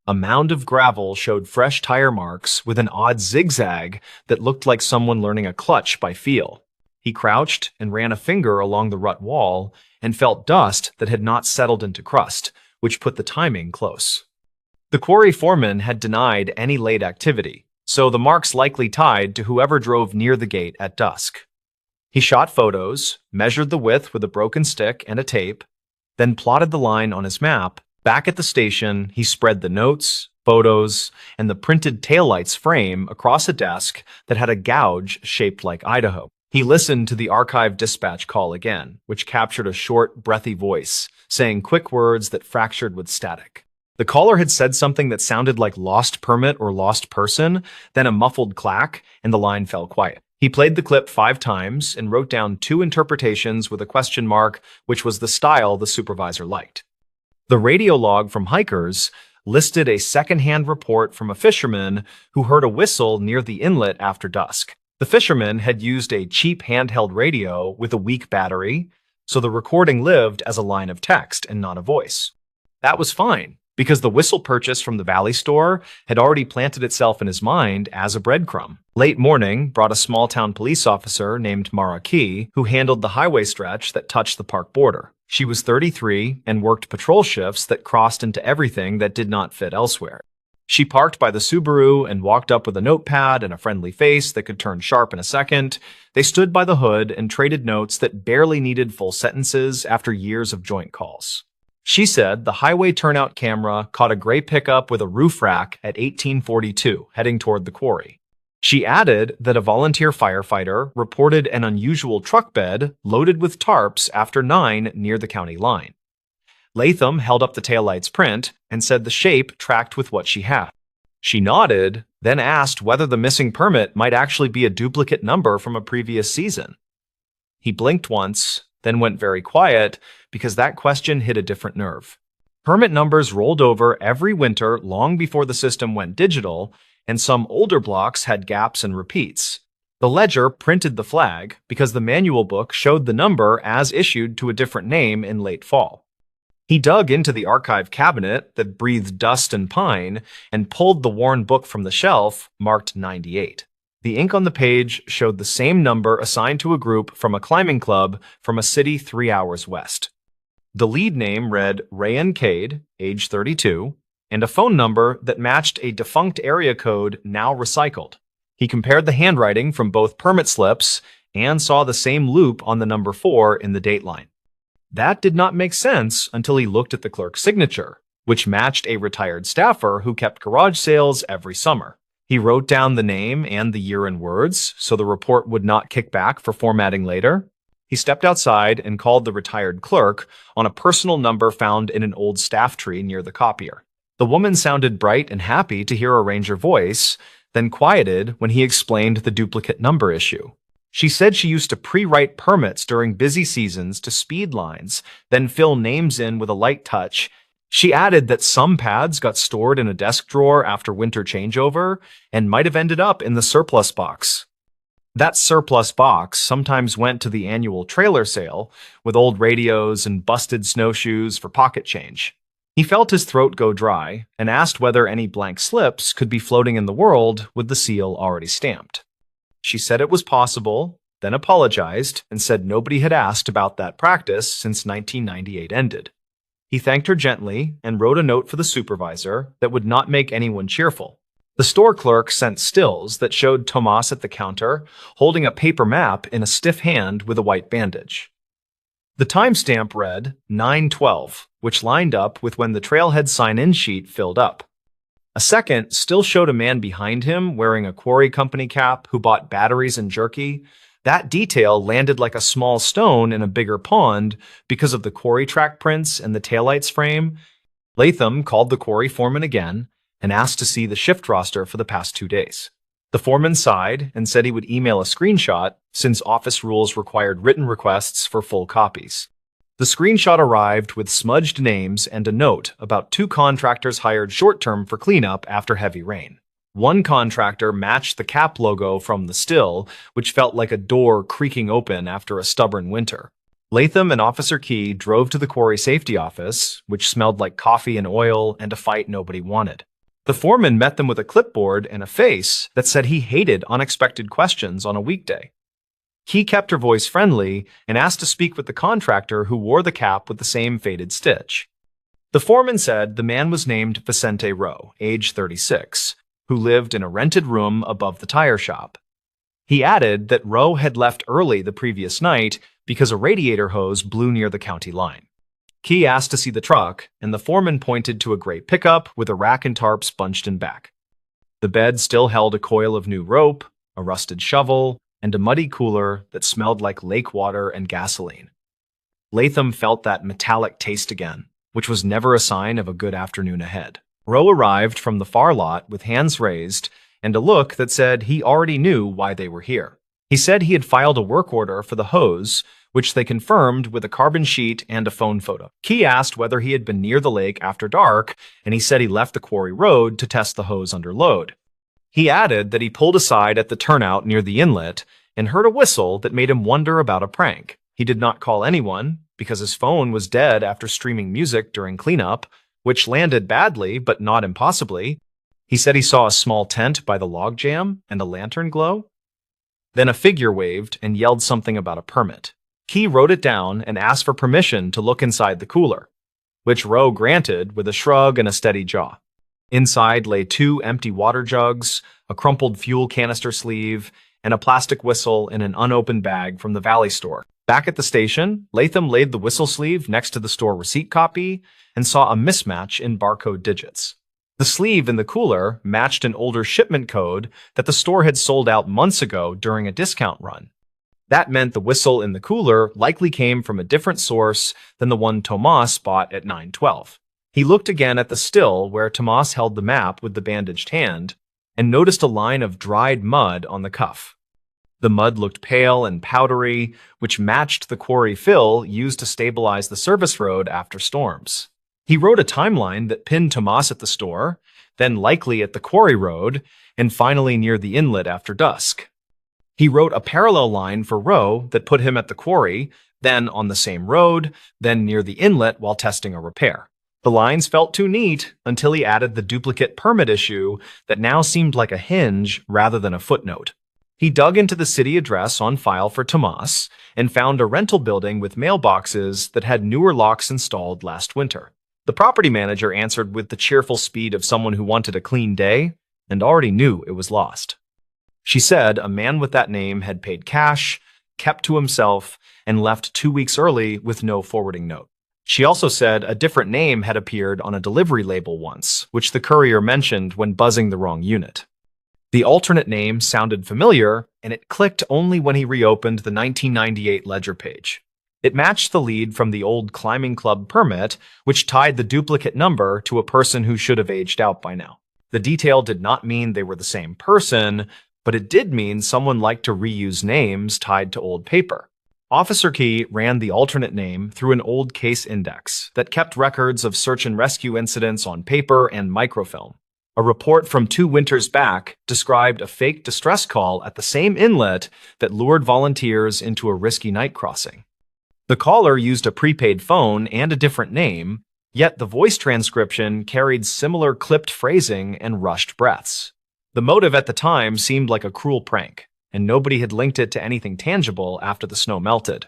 A mound of gravel showed fresh tire marks with an odd zigzag that looked like someone learning a clutch by feel. He crouched and ran a finger along the rut wall and felt dust that had not settled into crust, which put the timing close. The quarry foreman had denied any late activity, so the marks likely tied to whoever drove near the gate at dusk. He shot photos, measured the width with a broken stick and a tape, then plotted the line on his map. Back at the station, he spread the notes, photos, and the printed taillights frame across a desk that had a gouge shaped like Idaho. He listened to the archive dispatch call again, which captured a short, breathy voice, saying quick words that fractured with static. The caller had said something that sounded like lost permit or lost person, then a muffled clack, and the line fell quiet. He played the clip 5 times and wrote down 2 interpretations with a question mark, which was the style the supervisor liked. The radio log from hikers listed a second-hand report from a fisherman who heard a whistle near the inlet after dusk. The fisherman had used a cheap handheld radio with a weak battery, so the recording lived as a line of text and not a voice. That was fine, because the whistle purchase from the Valley store had already planted itself in his mind as a breadcrumb. Late morning brought a small-town police officer named Mara Key, who handled the highway stretch that touched the park border. She was 33 and worked patrol shifts that crossed into everything that did not fit elsewhere. She parked by the Subaru and walked up with a notepad and a friendly face that could turn sharp in a second. They stood by the hood and traded notes that barely needed full sentences after years of joint calls. She said the highway turnout camera caught a gray pickup with a roof rack at 1842, heading toward the quarry. She added that a volunteer firefighter reported an unusual truck bed loaded with tarps after 9 near the county line. Latham held up the taillight's print and said the shape tracked with what she had. She nodded, then asked whether the missing permit might actually be a duplicate number from a previous season. He blinked once, then went very quiet because that question hit a different nerve. Permit numbers rolled over every winter long before the system went digital, and some older blocks had gaps and repeats. The ledger printed the flag because the manual book showed the number as issued to a different name in late fall. He dug into the archive cabinet that breathed dust and pine and pulled the worn book from the shelf, marked 98. The ink on the page showed the same number assigned to a group from a climbing club from a city 3 hours west. The lead name read Rayan Cade, age 32, and a phone number that matched a defunct area code now recycled. He compared the handwriting from both permit slips and saw the same loop on the number 4 in the dateline. That did not make sense until he looked at the clerk's signature, which matched a retired staffer who kept garage sales every summer. He wrote down the name and the year in words so the report would not kick back for formatting later. He stepped outside and called the retired clerk on a personal number found in an old staff tree near the copier. The woman sounded bright and happy to hear a ranger voice, then quieted when he explained the duplicate number issue. She said she used to pre-write permits during busy seasons to speed lines, then fill names in with a light touch. She added that some pads got stored in a desk drawer after winter changeover and might have ended up in the surplus box. That surplus box sometimes went to the annual trailer sale with old radios and busted snowshoes for pocket change. He felt his throat go dry and asked whether any blank slips could be floating in the world with the seal already stamped. She said it was possible, then apologized and said nobody had asked about that practice since 1998 ended. He thanked her gently and wrote a note for the supervisor that would not make anyone cheerful. The store clerk sent stills that showed Tomas at the counter holding a paper map in a stiff hand with a white bandage. The timestamp read 9/12, which lined up with when the trailhead sign-in sheet filled up. A second still showed a man behind him wearing a quarry company cap who bought batteries and jerky. That detail landed like a small stone in a bigger pond because of the quarry track prints and the taillight's frame. Latham called the quarry foreman again and asked to see the shift roster for the past 2 days. The foreman sighed and said he would email a screenshot since office rules required written requests for full copies. The screenshot arrived with smudged names and a note about 2 contractors hired short-term for cleanup after heavy rain. One contractor matched the cap logo from the still, which felt like a door creaking open after a stubborn winter. Latham and Officer Key drove to the quarry safety office, which smelled like coffee and oil and a fight nobody wanted. The foreman met them with a clipboard and a face that said he hated unexpected questions on a weekday. Key kept her voice friendly and asked to speak with the contractor who wore the cap with the same faded stitch. The foreman said the man was named Vicente Rowe, age 36, who lived in a rented room above the tire shop. He added that Rowe had left early the previous night because a radiator hose blew near the county line. Key asked to see the truck, and the foreman pointed to a gray pickup with a rack and tarps bunched in back. The bed still held a coil of new rope, a rusted shovel, and a muddy cooler that smelled like lake water and gasoline. Latham felt that metallic taste again, which was never a sign of a good afternoon ahead. Rowe arrived from the far lot with hands raised and a look that said he already knew why they were here. He said he had filed a work order for the hose, which they confirmed with a carbon sheet and a phone photo. Key asked whether he had been near the lake after dark, and he said he left the quarry road to test the hose under load. He added that he pulled aside at the turnout near the inlet and heard a whistle that made him wonder about a prank. He did not call anyone because his phone was dead after streaming music during cleanup, which landed badly but not impossibly. He said he saw a small tent by the logjam and a lantern glow. Then a figure waved and yelled something about a permit. Key wrote it down and asked for permission to look inside the cooler, which Rowe granted with a shrug and a steady jaw. Inside lay 2 empty water jugs, a crumpled fuel canister sleeve, and a plastic whistle in an unopened bag from the Valley store. Back at the station, Latham laid the whistle sleeve next to the store receipt copy and saw a mismatch in barcode digits. The sleeve in the cooler matched an older shipment code that the store had sold out months ago during a discount run. That meant the whistle in the cooler likely came from a different source than the one Tomas bought at 912. He looked again at the still where Tomas held the map with the bandaged hand and noticed a line of dried mud on the cuff. The mud looked pale and powdery, which matched the quarry fill used to stabilize the service road after storms. He wrote a timeline that pinned Tomas at the store, then likely at the quarry road, and finally near the inlet after dusk. He wrote a parallel line for Roe that put him at the quarry, then on the same road, then near the inlet while testing a repair. The lines felt too neat until he added the duplicate permit issue that now seemed like a hinge rather than a footnote. He dug into the city address on file for Tomas and found a rental building with mailboxes that had newer locks installed last winter. The property manager answered with the cheerful speed of someone who wanted a clean day and already knew it was lost. She said a man with that name had paid cash, kept to himself, and left 2 weeks early with no forwarding note. She also said a different name had appeared on a delivery label once, which the courier mentioned when buzzing the wrong unit. The alternate name sounded familiar, and it clicked only when he reopened the 1998 ledger page. It matched the lead from the old climbing club permit, which tied the duplicate number to a person who should have aged out by now. The detail did not mean they were the same person, but it did mean someone liked to reuse names tied to old paper. Officer Key ran the alternate name through an old case index that kept records of search and rescue incidents on paper and microfilm. A report from 2 winters back described a fake distress call at the same inlet that lured volunteers into a risky night crossing. The caller used a prepaid phone and a different name, yet the voice transcription carried similar clipped phrasing and rushed breaths. The motive at the time seemed like a cruel prank, and nobody had linked it to anything tangible after the snow melted.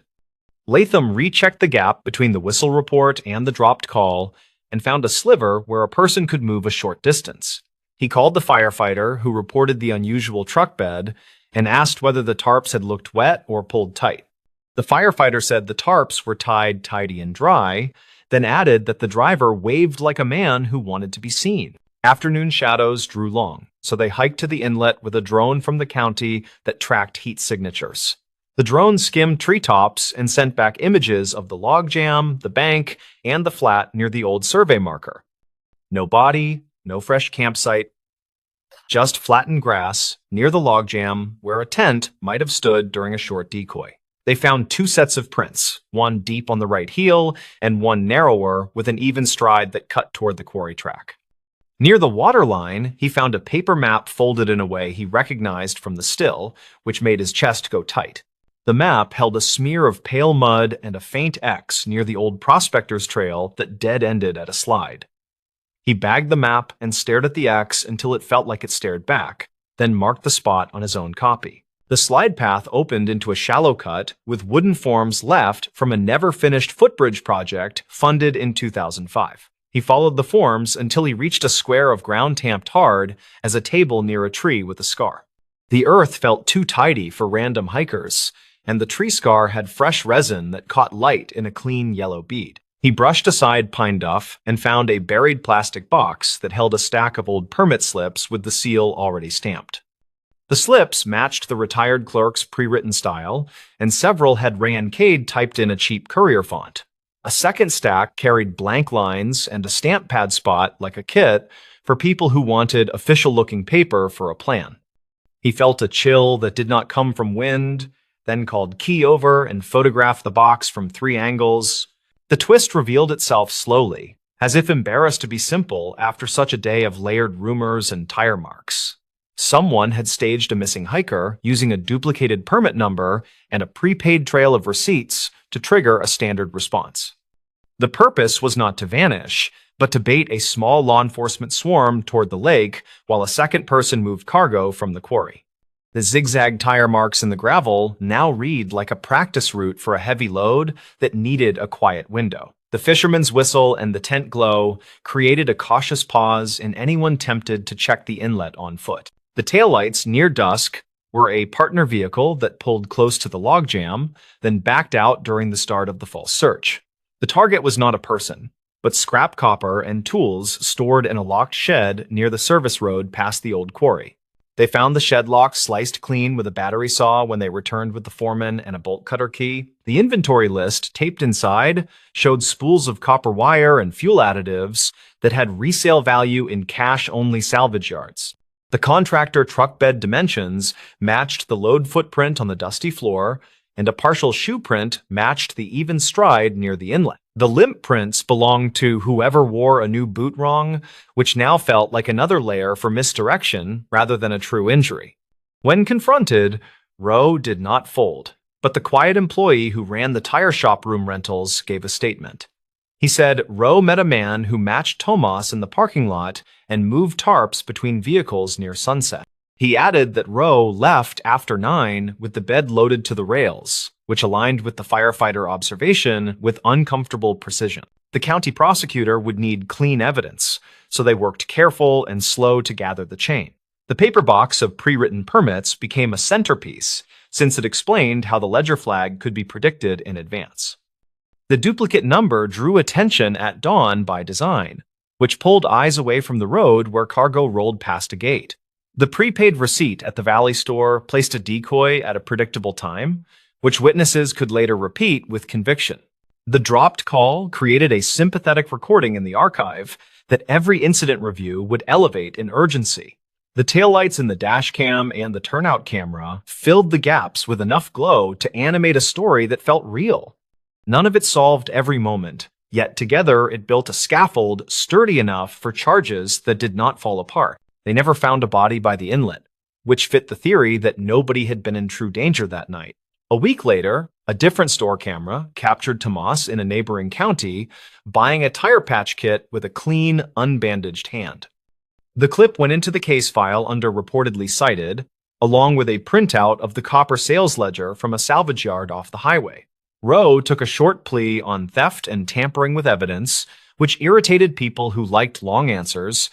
Latham rechecked the gap between the whistle report and the dropped call and found a sliver where a person could move a short distance. He called the firefighter, who reported the unusual truck bed, and asked whether the tarps had looked wet or pulled tight. The firefighter said the tarps were tied tidy and dry, then added that the driver waved like a man who wanted to be seen. Afternoon shadows drew long, so they hiked to the inlet with a drone from the county that tracked heat signatures. The drone skimmed treetops and sent back images of the logjam, the bank, and the flat near the old survey marker. No body, no fresh campsite, just flattened grass near the logjam where a tent might have stood during a short decoy. They found 2 sets of prints, one deep on the right heel and one narrower with an even stride that cut toward the quarry track. Near the waterline, he found a paper map folded in a way he recognized from the still, which made his chest go tight. The map held a smear of pale mud and a faint X near the old prospector's trail that dead-ended at a slide. He bagged the map and stared at the X until it felt like it stared back, then marked the spot on his own copy. The slide path opened into a shallow cut with wooden forms left from a never-finished footbridge project funded in 2005. He followed the forms until he reached a square of ground tamped hard as a table near a tree with a scar. The earth felt too tidy for random hikers, and the tree scar had fresh resin that caught light in a clean yellow bead. He brushed aside pine duff and found a buried plastic box that held a stack of old permit slips with the seal already stamped. The slips matched the retired clerk's pre-written style, and several had Rancade typed in a cheap courier font. A second stack carried blank lines and a stamp pad spot like a kit for people who wanted official-looking paper for a plan. He felt a chill that did not come from wind, then called Key over and photographed the box from 3 angles. The twist revealed itself slowly, as if embarrassed to be simple after such a day of layered rumors and tire marks. Someone had staged a missing hiker using a duplicated permit number and a prepaid trail of receipts to trigger a standard response. The purpose was not to vanish, but to bait a small law enforcement swarm toward the lake while a second person moved cargo from the quarry. The zigzag tire marks in the gravel now read like a practice route for a heavy load that needed a quiet window. The fisherman's whistle and the tent glow created a cautious pause in anyone tempted to check the inlet on foot. The taillights near dusk were a partner vehicle that pulled close to the logjam, then backed out during the start of the false search. The target was not a person, but scrap copper and tools stored in a locked shed near the service road past the old quarry. They found the shed lock sliced clean with a battery saw when they returned with the foreman and a bolt cutter key. The inventory list taped inside showed spools of copper wire and fuel additives that had resale value in cash-only salvage yards. The contractor truck bed dimensions matched the load footprint on the dusty floor, and a partial shoe print matched the even stride near the inlet. The limp prints belonged to whoever wore a new boot wrong, which now felt like another layer for misdirection rather than a true injury. When confronted, Rowe did not fold, but the quiet employee who ran the tire shop room rentals gave a statement. He said Rowe met a man who matched Tomas in the parking lot and moved tarps between vehicles near sunset. He added that Rowe left after 9 with the bed loaded to the rails, which aligned with the firefighter observation with uncomfortable precision. The county prosecutor would need clean evidence, so they worked careful and slow to gather the chain. The paper box of pre-written permits became a centerpiece, since it explained how the ledger flag could be predicted in advance. The duplicate number drew attention at dawn by design, which pulled eyes away from the road where cargo rolled past a gate. The prepaid receipt at the Valley store placed a decoy at a predictable time, which witnesses could later repeat with conviction. The dropped call created a sympathetic recording in the archive that every incident review would elevate in urgency. The taillights in the dash cam and the turnout camera filled the gaps with enough glow to animate a story that felt real. None of it solved every moment, yet together it built a scaffold sturdy enough for charges that did not fall apart. They never found a body by the inlet, which fit the theory that nobody had been in true danger that night. A week later, a different store camera captured Tomas in a neighboring county buying a tire patch kit with a clean, unbandaged hand. The clip went into the case file under reportedly cited, along with a printout of the copper sales ledger from a salvage yard off the highway. Rowe took a short plea on theft and tampering with evidence, which irritated people who liked long answers.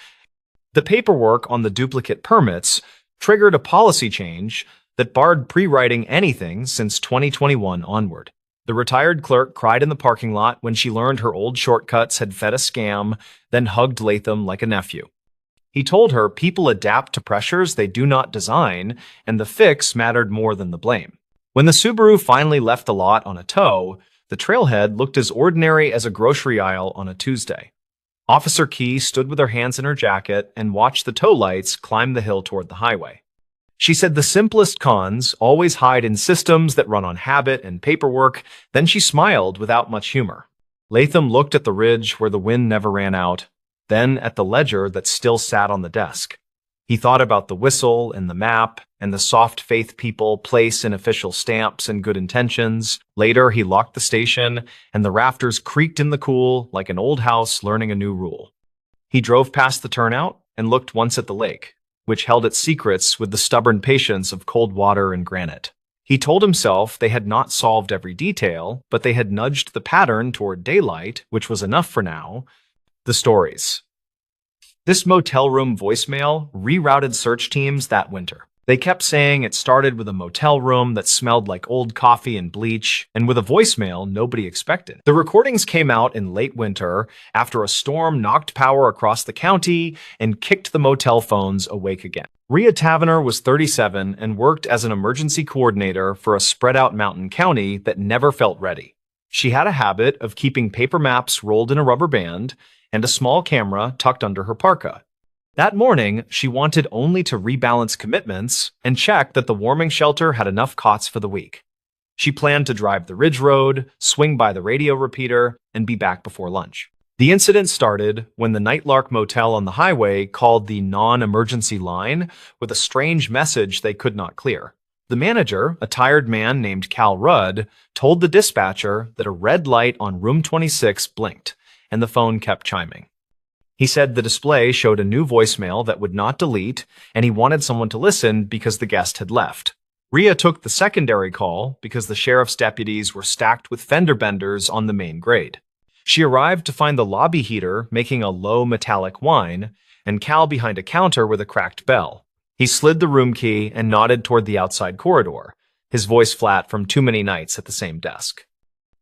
The paperwork on the duplicate permits triggered a policy change that barred pre-writing anything since 2021 onward. The retired clerk cried in the parking lot when she learned her old shortcuts had fed a scam, then hugged Latham like a nephew. He told her people adapt to pressures they do not design, and the fix mattered more than the blame. When the Subaru finally left the lot on a tow, the trailhead looked as ordinary as a grocery aisle on a Tuesday. Officer Key stood with her hands in her jacket and watched the tow lights climb the hill toward the highway. She said the simplest cons always hide in systems that run on habit and paperwork. Then she smiled without much humor. Latham looked at the ridge where the wind never ran out, then at the ledger that still sat on the desk. He thought about the whistle and the map and the soft faith people place in official stamps and good intentions. Later, he locked the station, and the rafters creaked in the cool like an old house learning a new rule. He drove past the turnout and looked once at the lake, which held its secrets with the stubborn patience of cold water and granite. He told himself they had not solved every detail, but they had nudged the pattern toward daylight, which was enough for now. The stories. This motel room voicemail rerouted search teams that winter. They kept saying it started with a motel room that smelled like old coffee and bleach, and with a voicemail nobody expected. The recordings came out in late winter after a storm knocked power across the county and kicked the motel phones awake again. Rhea Tavener was 37 and worked as an emergency coordinator for a spread-out mountain county that never felt ready. She had a habit of keeping paper maps rolled in a rubber band and a small camera tucked under her parka. That morning, she wanted only to rebalance commitments and check that the warming shelter had enough cots for the week. She planned to drive the Ridge Road, swing by the radio repeater, and be back before lunch. The incident started when the Nightlark Motel on the highway called the non-emergency line with a strange message they could not clear. The manager, a tired man named Cal Rudd, told the dispatcher that a red light on room 26 blinked, and the phone kept chiming. He said the display showed a new voicemail that would not delete, and he wanted someone to listen because the guest had left. Rhea took the secondary call because the sheriff's deputies were stacked with fender benders on the main grade. She arrived to find the lobby heater making a low metallic whine, and Cal behind a counter with a cracked bell. He slid the room key and nodded toward the outside corridor, his voice flat from too many nights at the same desk.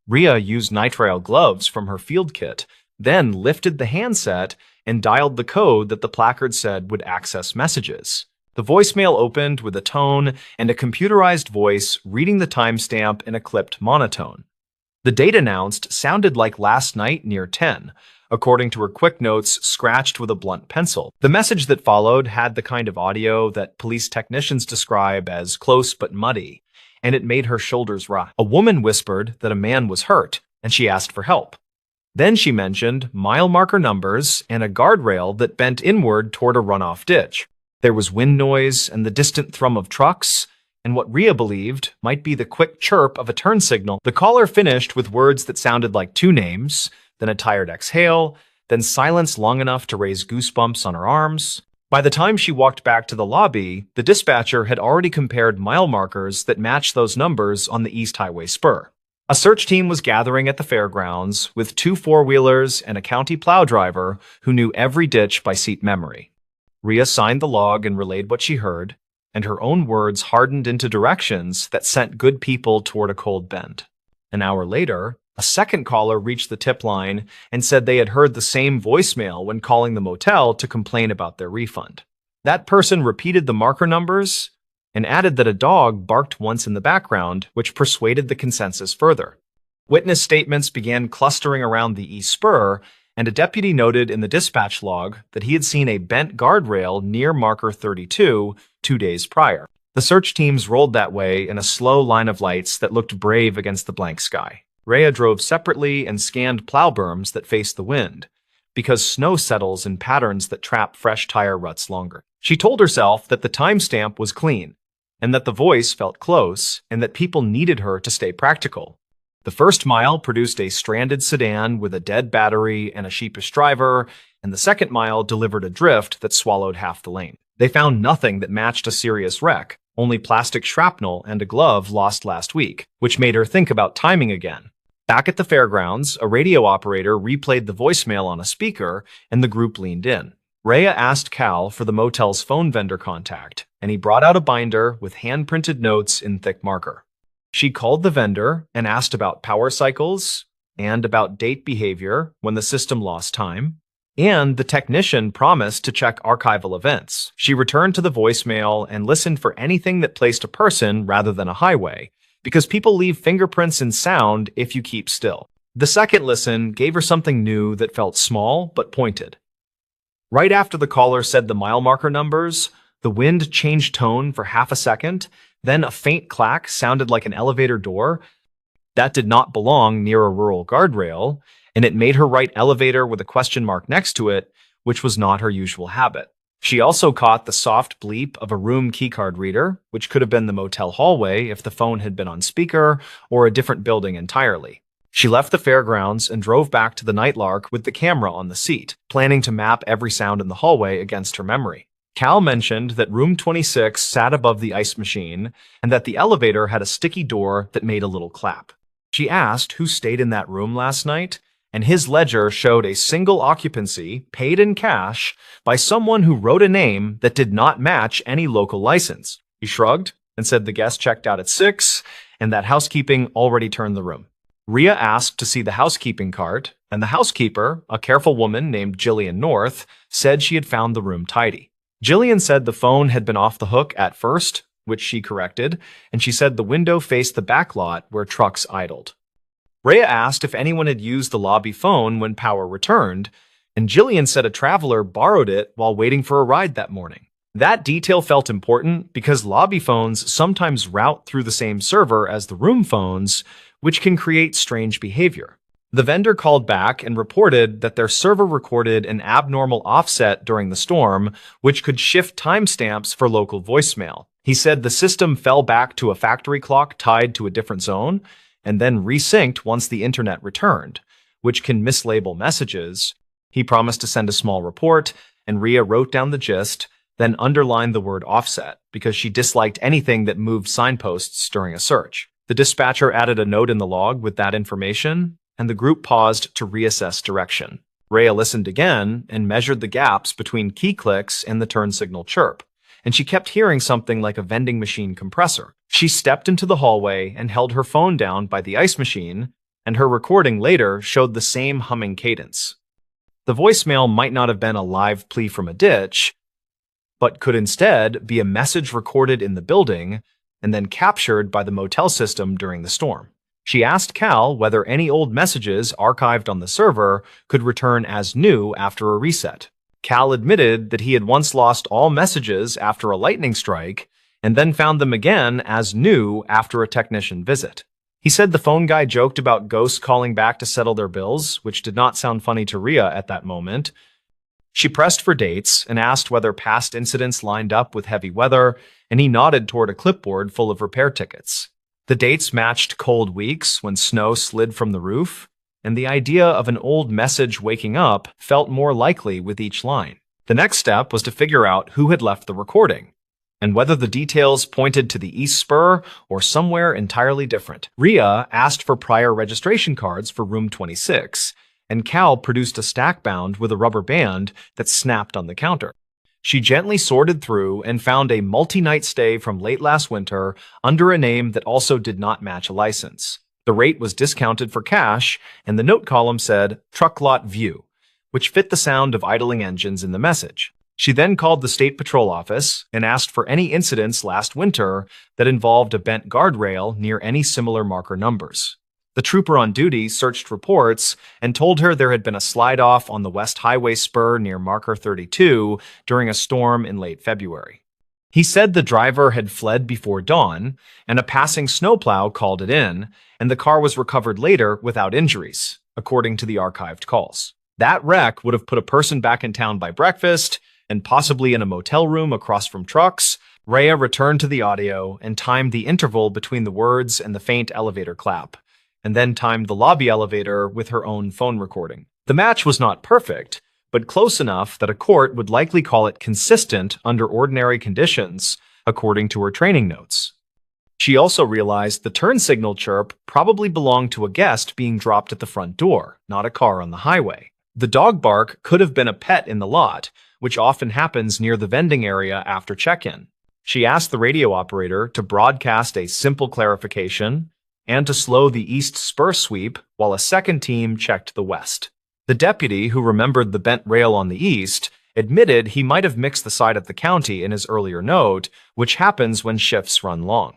Rhea used nitrile gloves from her field kit, then lifted the handset and dialed the code that the placard said would access messages. The voicemail opened with a tone and a computerized voice reading the timestamp in a clipped monotone. The date announced sounded like last night near 10, according to her quick notes scratched with a blunt pencil. The message that followed had the kind of audio that police technicians describe as close but muddy, and it made her shoulders rise. A woman whispered that a man was hurt, and she asked for help. Then she mentioned mile marker numbers and a guardrail that bent inward toward a runoff ditch. There was wind noise and the distant thrum of trucks, and what Rhea believed might be the quick chirp of a turn signal. The caller finished with words that sounded like two names, then a tired exhale, then silence long enough to raise goosebumps on her arms. By the time she walked back to the lobby, the dispatcher had already compared mile markers that matched those numbers on the East Highway spur. A search team was gathering at the fairgrounds with 2 four-wheelers and a county plow driver who knew every ditch by seat memory. Rhea signed the log and relayed what she heard, and her own words hardened into directions that sent good people toward a cold bend. An hour later, a second caller reached the tip line and said they had heard the same voicemail when calling the motel to complain about their refund. That person repeated the marker numbers and added that a dog barked once in the background, which persuaded the consensus further. Witness statements began clustering around the East Spur, and a deputy noted in the dispatch log that he had seen a bent guardrail near marker 32 2 days prior. The search teams rolled that way in a slow line of lights that looked brave against the blank sky. Rhea drove separately and scanned plow berms that faced the wind, because snow settles in patterns that trap fresh tire ruts longer. She told herself that the timestamp was clean, and that the voice felt close, and that people needed her to stay practical. The first mile produced a stranded sedan with a dead battery and a sheepish driver, and the second mile delivered a drift that swallowed half the lane. They found nothing that matched a serious wreck, only plastic shrapnel and a glove lost last week, which made her think about timing again. Back at the fairgrounds, a radio operator replayed the voicemail on a speaker, and the group leaned in. Rhea asked Cal for the motel's phone vendor contact, and he brought out a binder with hand-printed notes in thick marker. She called the vendor and asked about power cycles and about date behavior when the system lost time, and the technician promised to check archival events. She returned to the voicemail and listened for anything that placed a person rather than a highway, because people leave fingerprints in sound if you keep still. The second listen gave her something new that felt small but pointed. Right after the caller said the mile marker numbers, the wind changed tone for half a second, then a faint clack sounded like an elevator door. That did not belong near a rural guardrail, and it made her write elevator with a question mark next to it, which was not her usual habit. She also caught the soft bleep of a room keycard reader, which could have been the motel hallway if the phone had been on speaker, or a different building entirely. She left the fairgrounds and drove back to the Nightlark with the camera on the seat, planning to map every sound in the hallway against her memory. Cal mentioned that room 26 sat above the ice machine and that the elevator had a sticky door that made a little clap. She asked who stayed in that room last night, and his ledger showed a single occupancy, paid in cash, by someone who wrote a name that did not match any local license. He shrugged and said the guest checked out at 6 and that housekeeping already turned the room. Rhea asked to see the housekeeping cart, and the housekeeper, a careful woman named Jillian North, said she had found the room tidy. Jillian said the phone had been off the hook at first, which she corrected, and she said the window faced the back lot where trucks idled. Rhea asked if anyone had used the lobby phone when power returned, and Jillian said a traveler borrowed it while waiting for a ride that morning. That detail felt important because lobby phones sometimes route through the same server as the room phones, which can create strange behavior. The vendor called back and reported that their server recorded an abnormal offset during the storm, which could shift timestamps for local voicemail. He said the system fell back to a factory clock tied to a different zone, and then resynced once the internet returned, which can mislabel messages. He promised to send a small report, and Rhea wrote down the gist, then underlined the word offset because she disliked anything that moved signposts during a search. The dispatcher added a note in the log with that information, and the group paused to reassess direction. Rhea listened again and measured the gaps between key clicks and the turn signal chirp, and she kept hearing something like a vending machine compressor. She stepped into the hallway and held her phone down by the ice machine, and her recording later showed the same humming cadence. The voicemail might not have been a live plea from a ditch, but could instead be a message recorded in the building and then captured by the motel system during the storm. She asked Cal whether any old messages archived on the server could return as new after a reset. Cal admitted that he had once lost all messages after a lightning strike and then found them again as new after a technician visit. He said the phone guy joked about ghosts calling back to settle their bills, which did not sound funny to Rhea at that moment. She pressed for dates and asked whether past incidents lined up with heavy weather, and he nodded toward a clipboard full of repair tickets. The dates matched cold weeks when snow slid from the roof, and the idea of an old message waking up felt more likely with each line. The next step was to figure out who had left the recording, and whether the details pointed to the East Spur or somewhere entirely different. Rhea asked for prior registration cards for room 26, and Cal produced a stack bound with a rubber band that snapped on the counter. She gently sorted through and found a multi-night stay from late last winter under a name that also did not match a license. The rate was discounted for cash, and the note column said, "Truck Lot View," which fit the sound of idling engines in the message. She then called the State Patrol office and asked for any incidents last winter that involved a bent guardrail near any similar marker numbers. The trooper on duty searched reports and told her there had been a slide-off on the West Highway spur near marker 32 during a storm in late February. He said the driver had fled before dawn, and a passing snowplow called it in, and the car was recovered later without injuries, according to the archived calls. That wreck would have put a person back in town by breakfast, and possibly in a motel room across from trucks. Rhea returned to the audio and timed the interval between the words and the faint elevator clap, and then timed the lobby elevator with her own phone recording. The match was not perfect, but close enough that a court would likely call it consistent under ordinary conditions, according to her training notes. She also realized the turn signal chirp probably belonged to a guest being dropped at the front door, not a car on the highway. The dog bark could have been a pet in the lot, which often happens near the vending area after check-in. She asked the radio operator to broadcast a simple clarification and to slow the east spur sweep while a second team checked the west. The deputy, who remembered the bent rail on the east, admitted he might have mixed the side of the county in his earlier note, which happens when shifts run long.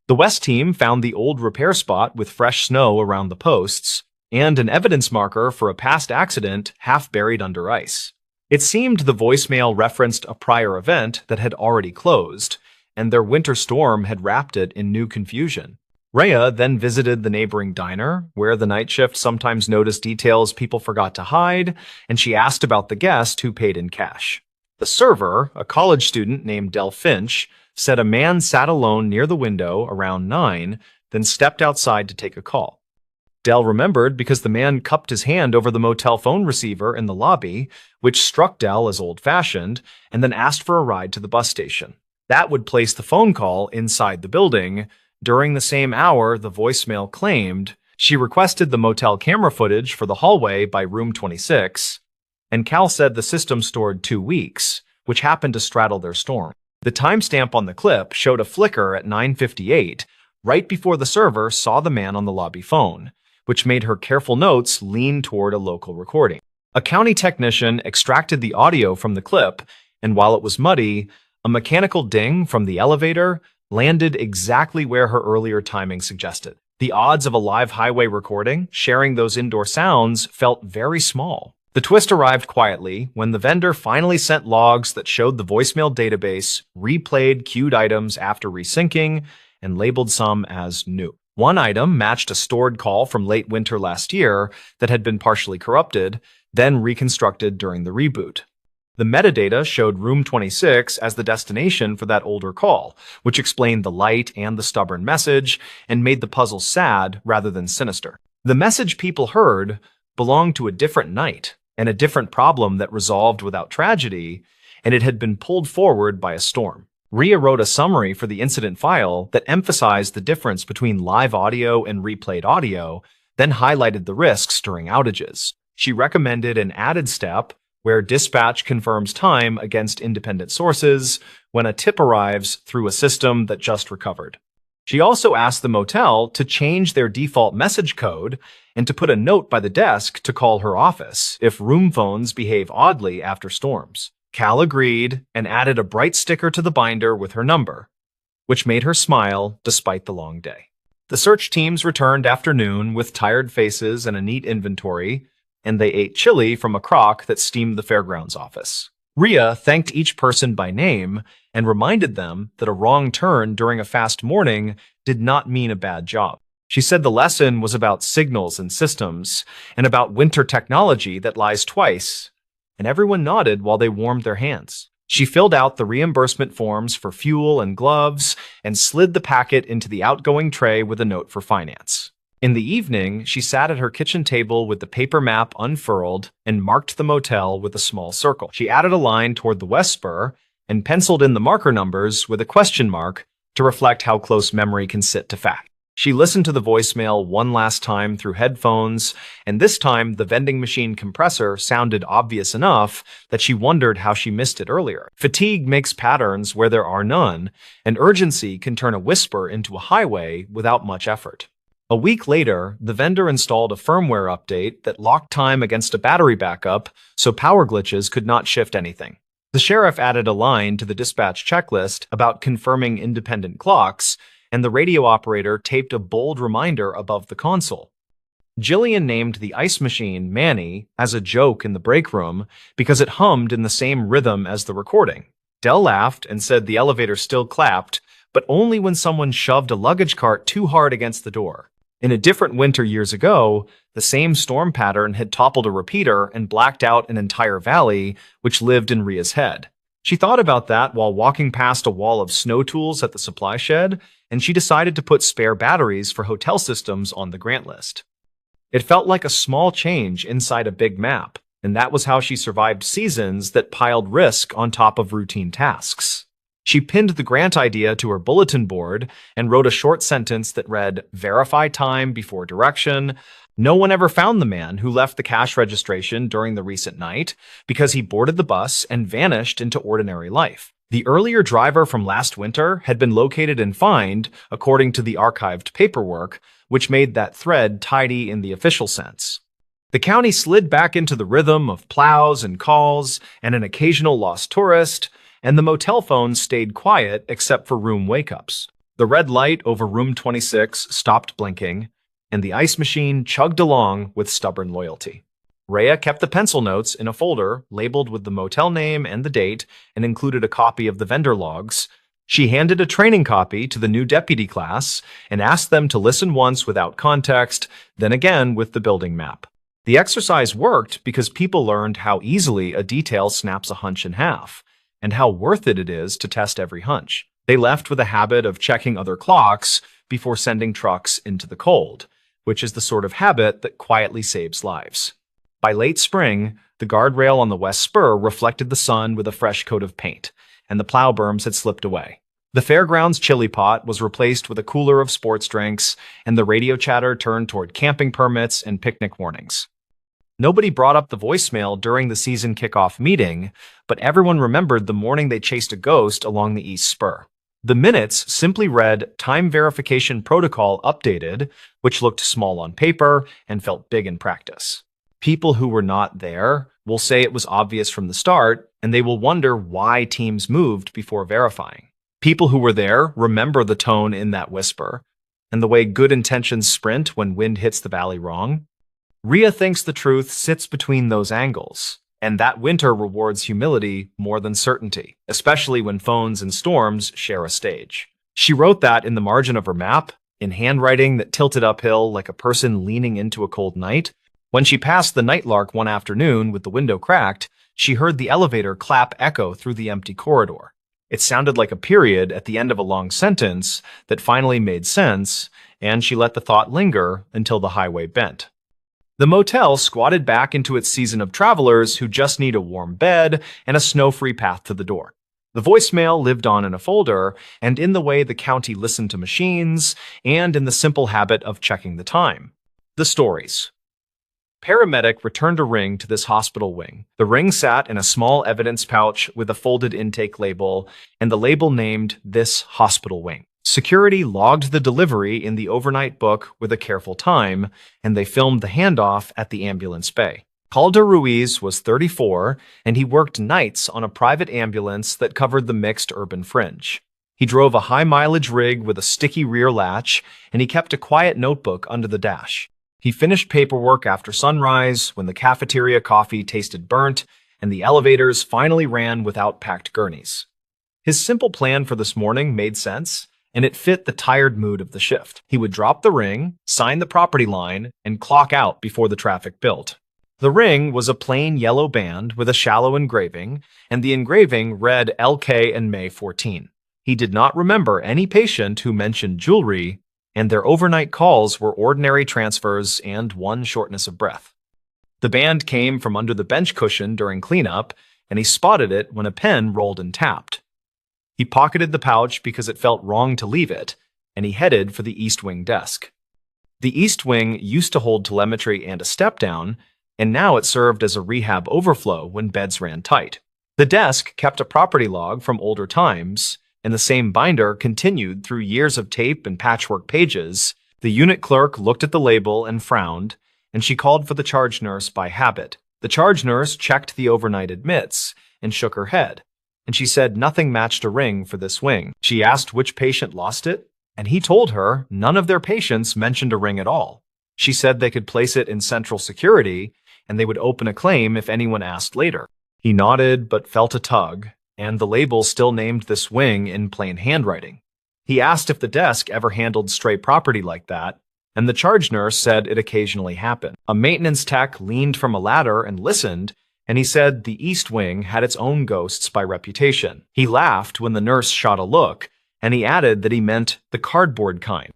The west team found the old repair spot with fresh snow around the posts and an evidence marker for a past accident half buried under ice. It seemed the voicemail referenced a prior event that had already closed, and their winter storm had wrapped it in new confusion. Rhea then visited the neighboring diner, where the night shift sometimes noticed details people forgot to hide, and she asked about the guest who paid in cash. The server, a college student named Del Finch, said a man sat alone near the window around 9, then stepped outside to take a call. Del remembered because the man cupped his hand over the motel phone receiver in the lobby, which struck Del as old-fashioned, and then asked for a ride to the bus station. That would place the phone call inside the building. During the same hour, the voicemail claimed she requested the motel camera footage for the hallway by room 26, and Cal said the system stored 2 weeks, which happened to straddle their storm. The timestamp on the clip showed a flicker at 9:58, right before the server saw the man on the lobby phone, which made her careful notes lean toward a local recording. A county technician extracted the audio from the clip, and while it was muddy, a mechanical ding from the elevator landed exactly where her earlier timing suggested. The odds of a live highway recording sharing those indoor sounds felt very small. The twist arrived quietly when the vendor finally sent logs that showed the voicemail database replayed queued items after resyncing and labeled some as new. One item matched a stored call from late winter last year that had been partially corrupted, then reconstructed during the reboot. The metadata showed room 26 as the destination for that older call, which explained the light and the stubborn message and made the puzzle sad rather than sinister. The message people heard belonged to a different night and a different problem that resolved without tragedy, and it had been pulled forward by a storm. Rhea wrote a summary for the incident file that emphasized the difference between live audio and replayed audio, then highlighted the risks during outages. She recommended an added step where dispatch confirms time against independent sources when a tip arrives through a system that just recovered. She also asked the motel to change their default message code and to put a note by the desk to call her office if room phones behave oddly after storms. Cal agreed and added a bright sticker to the binder with her number, which made her smile despite the long day. The search teams returned after noon with tired faces and a neat inventory, and they ate chili from a crock that steamed the fairgrounds office. Rhea thanked each person by name and reminded them that a wrong turn during a fast morning did not mean a bad job. She said the lesson was about signals and systems and about winter technology that lies twice, and everyone nodded while they warmed their hands. She filled out the reimbursement forms for fuel and gloves and slid the packet into the outgoing tray with a note for finance. In the evening, she sat at her kitchen table with the paper map unfurled and marked the motel with a small circle. She added a line toward the west spur and penciled in the marker numbers with a question mark to reflect how close memory can sit to fact. She listened to the voicemail one last time through headphones, and this time the vending machine compressor sounded obvious enough that she wondered how she missed it earlier. Fatigue makes patterns where there are none, and urgency can turn a whisper into a highway without much effort. A week later, the vendor installed a firmware update that locked time against a battery backup so power glitches could not shift anything. The sheriff added a line to the dispatch checklist about confirming independent clocks, and the radio operator taped a bold reminder above the console. Jillian named the ice machine Manny as a joke in the break room because it hummed in the same rhythm as the recording. Dell laughed and said the elevator still clapped, but only when someone shoved a luggage cart too hard against the door. In a different winter years ago, the same storm pattern had toppled a repeater and blacked out an entire valley, which lived in Rhea's head. She thought about that while walking past a wall of snow tools at the supply shed, and she decided to put spare batteries for hotel systems on the grant list. It felt like a small change inside a big map, and that was how she survived seasons that piled risk on top of routine tasks. She pinned the grant idea to her bulletin board and wrote a short sentence that read, "Verify time before direction." No one ever found the man who left the cash registration during the recent night because he boarded the bus and vanished into ordinary life. The earlier driver from last winter had been located and fined, according to the archived paperwork, which made that thread tidy in the official sense. The county slid back into the rhythm of plows and calls and an occasional lost tourist, and the motel phones stayed quiet except for room wake-ups. The red light over room 26 stopped blinking, and the ice machine chugged along with stubborn loyalty. Rhea kept the pencil notes in a folder labeled with the motel name and the date and included a copy of the vendor logs. She handed a training copy to the new deputy class and asked them to listen once without context, then again with the building map. The exercise worked because people learned how easily a detail snaps a hunch in half, and how worth it is to test every hunch. They left with a habit of checking other clocks before sending trucks into the cold, which is the sort of habit that quietly saves lives. By late spring, the guardrail on the west spur reflected the sun with a fresh coat of paint, and the plow berms had slipped away. The fairgrounds chili pot was replaced with a cooler of sports drinks, and the radio chatter turned toward camping permits and picnic warnings. Nobody brought up the voicemail during the season kickoff meeting, but everyone remembered the morning they chased a ghost along the east spur. The minutes simply read "Time Verification Protocol Updated," which looked small on paper and felt big in practice. People who were not there will say it was obvious from the start, and they will wonder why teams moved before verifying. People who were there remember the tone in that whisper, and the way good intentions sprint when wind hits the valley wrong. Rhea thinks the truth sits between those angles, and that winter rewards humility more than certainty, especially when phones and storms share a stage. She wrote that in the margin of her map, in handwriting that tilted uphill like a person leaning into a cold night. When she passed the Nightlark one afternoon with the window cracked, she heard the elevator clap echo through the empty corridor. It sounded like a period at the end of a long sentence that finally made sense, and she let the thought linger until the highway bent. The motel squatted back into its season of travelers who just need a warm bed and a snow-free path to the door. The voicemail lived on in a folder, and in the way the county listened to machines, and in the simple habit of checking the time. The stories. Paramedic returned a ring to this hospital wing. The ring sat in a small evidence pouch with a folded intake label, and the label named "This Hospital Wing." Security logged the delivery in the overnight book with a careful time, and they filmed the handoff at the ambulance bay. Calder Ruiz was 34, and he worked nights on a private ambulance that covered the mixed urban fringe. He drove a high-mileage rig with a sticky rear latch, and he kept a quiet notebook under the dash. He finished paperwork after sunrise when the cafeteria coffee tasted burnt and the elevators finally ran without packed gurneys. His simple plan for this morning made sense, and it fit the tired mood of the shift. He would drop the ring, sign the property line, and clock out before the traffic built. The ring was a plain yellow band with a shallow engraving, and the engraving read LK and May 14. He did not remember any patient who mentioned jewelry, and their overnight calls were ordinary transfers and one shortness of breath. The band came from under the bench cushion during cleanup, and he spotted it when a pen rolled and tapped. He pocketed the pouch because it felt wrong to leave it, and he headed for the East Wing desk. The East Wing used to hold telemetry and a step-down, and now it served as a rehab overflow when beds ran tight. The desk kept a property log from older times, and the same binder continued through years of tape and patchwork pages. The unit clerk looked at the label and frowned, and she called for the charge nurse by habit. The charge nurse checked the overnight admits and shook her head, and she said nothing matched a ring for this wing. She asked which patient lost it, and he told her none of their patients mentioned a ring at all. She said they could place it in central security, and they would open a claim if anyone asked later. He nodded but felt a tug, and the label still named this wing in plain handwriting. He asked if the desk ever handled stray property like that, and the charge nurse said it occasionally happened. A maintenance tech leaned from a ladder and listened, and he said the East Wing had its own ghosts by reputation. He laughed when the nurse shot a look, and he added that he meant the cardboard kind.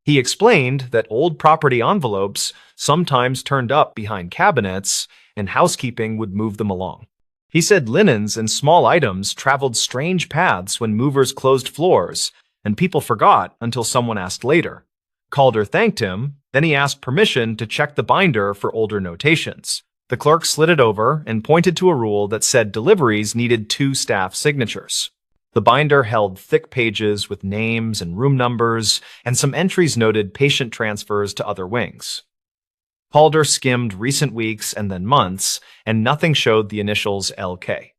He explained that old property envelopes sometimes turned up behind cabinets, and housekeeping would move them along. He said linens and small items traveled strange paths when movers closed floors, and people forgot until someone asked later. Calder thanked him, then he asked permission to check the binder for older notations. The clerk slid it over and pointed to a rule that said deliveries needed 2 staff signatures. The binder held thick pages with names and room numbers, and some entries noted patient transfers to other wings. Calder skimmed recent weeks and then months, and nothing showed the initials LK,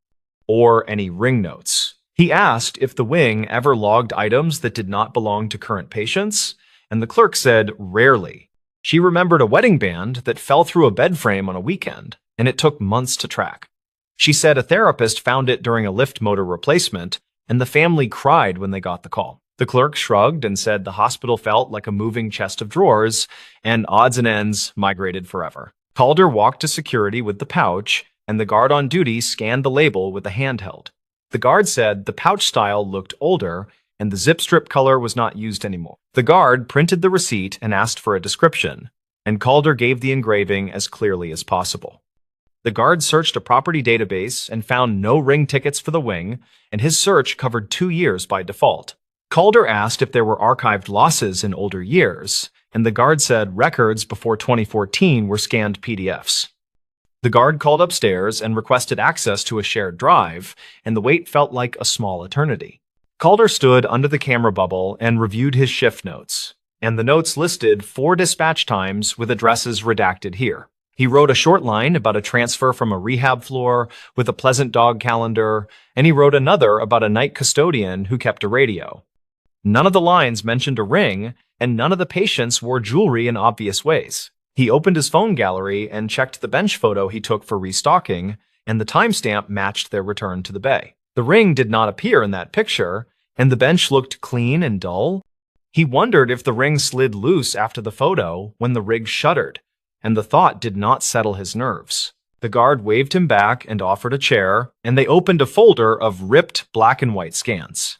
or any ring notes. He asked if the wing ever logged items that did not belong to current patients, and the clerk said rarely. She remembered a wedding band that fell through a bed frame on a weekend, and it took months to track. She said a therapist found it during a lift motor replacement, and the family cried when they got the call. The clerk shrugged and said the hospital felt like a moving chest of drawers, and odds and ends migrated forever. Calder walked to security with the pouch, and the guard on duty scanned the label with a handheld. The guard said the pouch style looked older, and the zip strip color was not used anymore. The guard printed the receipt and asked for a description, and Calder gave the engraving as clearly as possible. The guard searched a property database and found no ring tickets for the wing, and his search covered 2 years by default. Calder asked if there were archived losses in older years, and the guard said records before 2014 were scanned PDFs. The guard called upstairs and requested access to a shared drive, and the wait felt like a small eternity. Calder stood under the camera bubble and reviewed his shift notes, and the notes listed 4 dispatch times with addresses redacted here. He wrote a short line about a transfer from a rehab floor with a pleasant dog calendar, and he wrote another about a night custodian who kept a radio. None of the lines mentioned a ring, and none of the patients wore jewelry in obvious ways. He opened his phone gallery and checked the bench photo he took for restocking, and the timestamp matched their return to the bay. The ring did not appear in that picture, and the bench looked clean and dull. He wondered if the ring slid loose after the photo when the rig shuddered, and the thought did not settle his nerves. The guard waved him back and offered a chair, and they opened a folder of ripped black and white scans.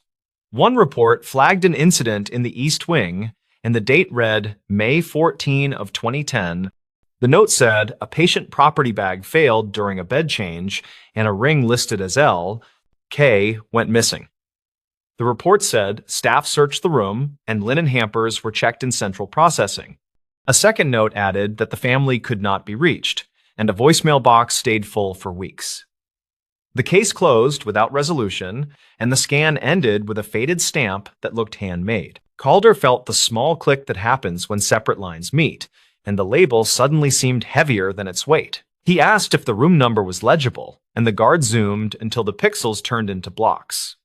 One report flagged an incident in the East Wing, and the date read May 14 of 2010. The note said a patient property bag failed during a bed change, and a ring listed as L.K. went missing. The report said staff searched the room, and linen hampers were checked in central processing. A second note added that the family could not be reached, and a voicemail box stayed full for weeks. The case closed without resolution, and the scan ended with a faded stamp that looked handmade. Calder felt the small click that happens when separate lines meet, and the label suddenly seemed heavier than its weight. He asked if the room number was legible, and the guard zoomed until the pixels turned into blocks.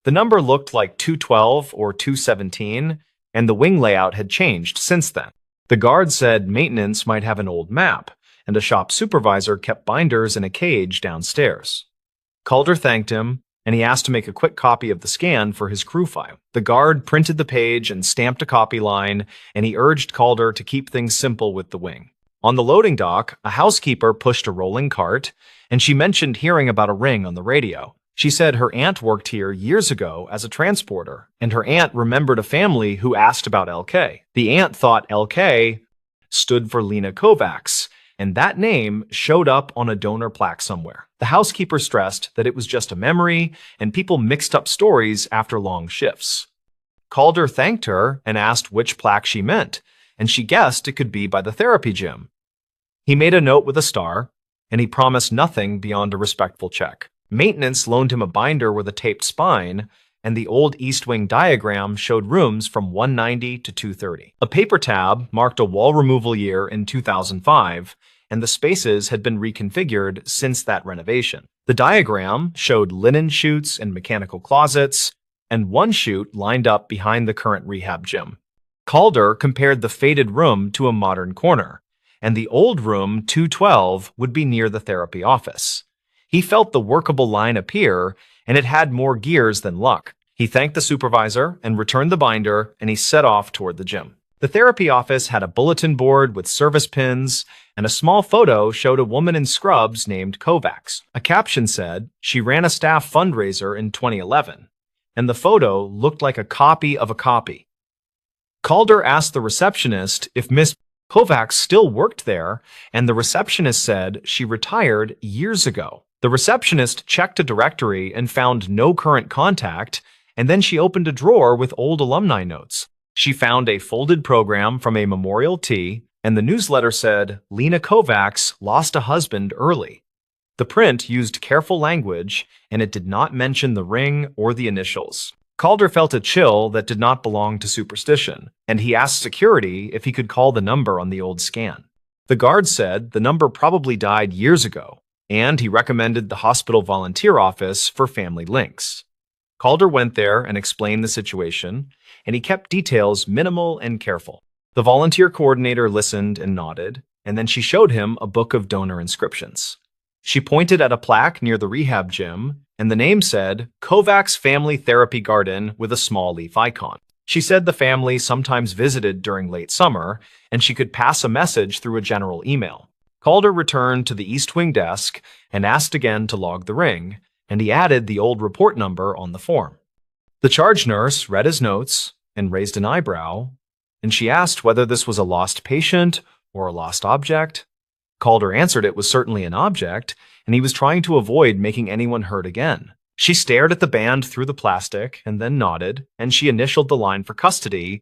The number looked like 212 or 217, and the wing layout had changed since then. The guard said maintenance might have an old map, and a shop supervisor kept binders in a cage downstairs. Calder thanked him, and he asked to make a quick copy of the scan for his crew file. The guard printed the page and stamped a copy line, and he urged Calder to keep things simple with the wing. On the loading dock, a housekeeper pushed a rolling cart, and she mentioned hearing about a ring on the radio. She said her aunt worked here years ago as a transporter, and her aunt remembered a family who asked about LK. The aunt thought LK stood for Lena Kovacs, and that name showed up on a donor plaque somewhere. The housekeeper stressed that it was just a memory, and people mixed up stories after long shifts. Calder thanked her and asked which plaque she meant, and she guessed it could be by the therapy gym. He made a note with a star, and he promised nothing beyond a respectful check. Maintenance loaned him a binder with a taped spine, and the old East Wing diagram showed rooms from 190 to 230. A paper tab marked a wall removal year in 2005, and the spaces had been reconfigured since that renovation. The diagram showed linen chutes and mechanical closets, and one chute lined up behind the current rehab gym. Calder compared the faded room to a modern corner, and the old room 212 would be near the therapy office. He felt the workable line appear, and it had more gears than luck. He thanked the supervisor and returned the binder, and he set off toward the gym. The therapy office had a bulletin board with service pins, and a small photo showed a woman in scrubs named Kovacs. A caption said she ran a staff fundraiser in 2011, and the photo looked like a copy of a copy. Calder asked the receptionist if Miss Kovacs still worked there, and the receptionist said she retired years ago. The receptionist checked a directory and found no current contact, and then she opened a drawer with old alumni notes. She found a folded program from a memorial tea, and the newsletter said, "Lena Kovacs lost a husband early." The print used careful language, and it did not mention the ring or the initials. Calder felt a chill that did not belong to superstition, and he asked security if he could call the number on the old scan. The guard said the number probably died years ago, and he recommended the hospital volunteer office for family links. Calder went there and explained the situation, and he kept details minimal and careful. The volunteer coordinator listened and nodded, and then she showed him a book of donor inscriptions. She pointed at a plaque near the rehab gym, and the name said, Kovacs Family Therapy Garden with a small leaf icon. She said the family sometimes visited during late summer, and she could pass a message through a general email. Calder returned to the East Wing desk and asked again to log the ring, and he added the old report number on the form. The charge nurse read his notes and raised an eyebrow, and she asked whether this was a lost patient or a lost object. Calder answered it was certainly an object, and he was trying to avoid making anyone hurt again. She stared at the band through the plastic and then nodded, and she initialed the line for custody.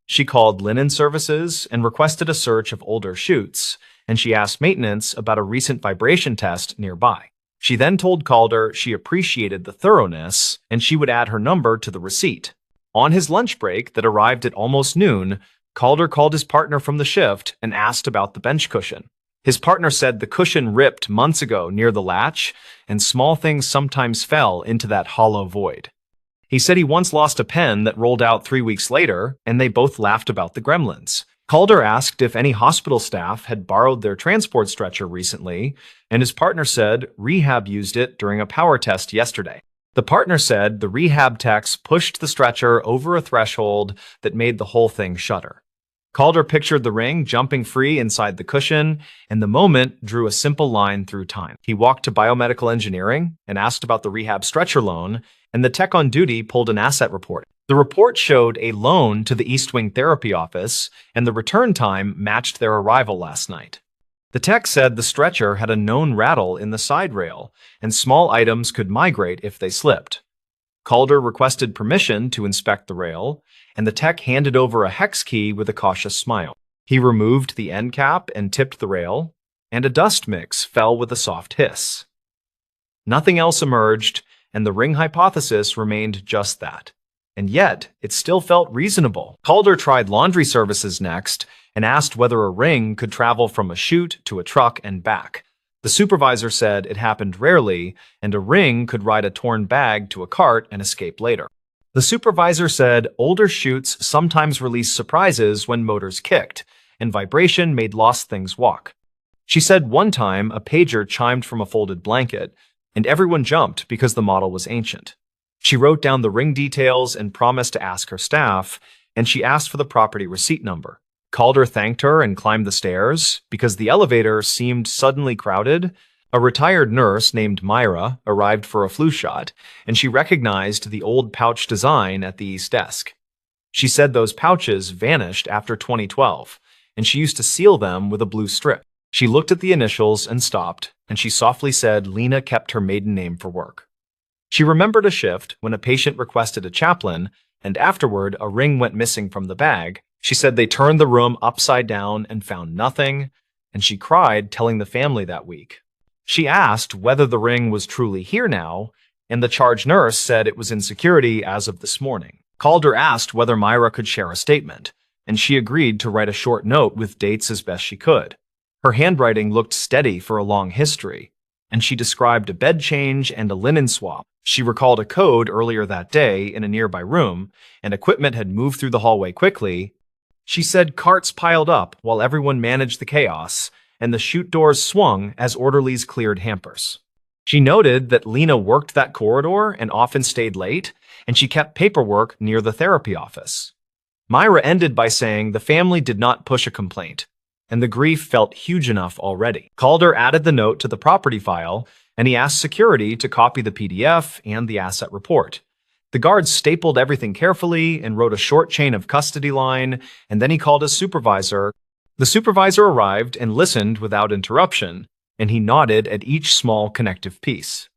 She called linen services and requested a search of older chutes, and she asked maintenance about a recent vibration test nearby. She then told Calder she appreciated the thoroughness, and she would add her number to the receipt. On his lunch break that arrived at almost noon, Calder called his partner from the shift and asked about the bench cushion. His partner said the cushion ripped months ago near the latch, and small things sometimes fell into that hollow void. He said he once lost a pen that rolled out 3 weeks later, and they both laughed about the gremlins. Calder asked if any hospital staff had borrowed their transport stretcher recently, and his partner said rehab used it during a power test yesterday. The partner said the rehab techs pushed the stretcher over a threshold that made the whole thing shudder. Calder pictured the ring jumping free inside the cushion, and the moment drew a simple line through time. He walked to biomedical engineering and asked about the rehab stretcher loan, and the tech on duty pulled an asset report. The report showed a loan to the East Wing therapy office, and the return time matched their arrival last night. The tech said the stretcher had a known rattle in the side rail, and small items could migrate if they slipped. Calder requested permission to inspect the rail, and the tech handed over a hex key with a cautious smile. He removed the end cap and tipped the rail, and a dust mix fell with a soft hiss. Nothing else emerged, and the ring hypothesis remained just that. And yet, it still felt reasonable. Calder tried laundry services next and asked whether a ring could travel from a chute to a truck and back. The supervisor said it happened rarely, and a ring could ride a torn bag to a cart and escape later. The supervisor said older chutes sometimes released surprises when motors kicked, and vibration made lost things walk. She said one time a pager chimed from a folded blanket, and everyone jumped because the model was ancient. She wrote down the ring details and promised to ask her staff, and she asked for the property receipt number. Calder thanked her and climbed the stairs because the elevator seemed suddenly crowded. A retired nurse named Myra arrived for a flu shot, and she recognized the old pouch design at the east desk. She said those pouches vanished after 2012, and she used to seal them with a blue strip. She looked at the initials and stopped, and she softly said Lena kept her maiden name for work. She remembered a shift when a patient requested a chaplain, and afterward a ring went missing from the bag. She said they turned the room upside down and found nothing, and she cried telling the family that week. She asked whether the ring was truly here now, and the charge nurse said it was in security as of this morning. Calder asked whether Myra could share a statement, and she agreed to write a short note with dates as best she could. Her handwriting looked steady for a long history, and she described a bed change and a linen swap. She recalled a code earlier that day in a nearby room, and equipment had moved through the hallway quickly. She said carts piled up while everyone managed the chaos, and the chute doors swung as orderlies cleared hampers. She noted that Lena worked that corridor and often stayed late, and she kept paperwork near the therapy office. Myra ended by saying the family did not push a complaint, and the grief felt huge enough already. Calder added the note to the property file, and he asked security to copy the PDF and the asset report. The guards stapled everything carefully and wrote a short chain of custody line, and then he called his supervisor. The supervisor arrived and listened without interruption, and he nodded at each small connective piece.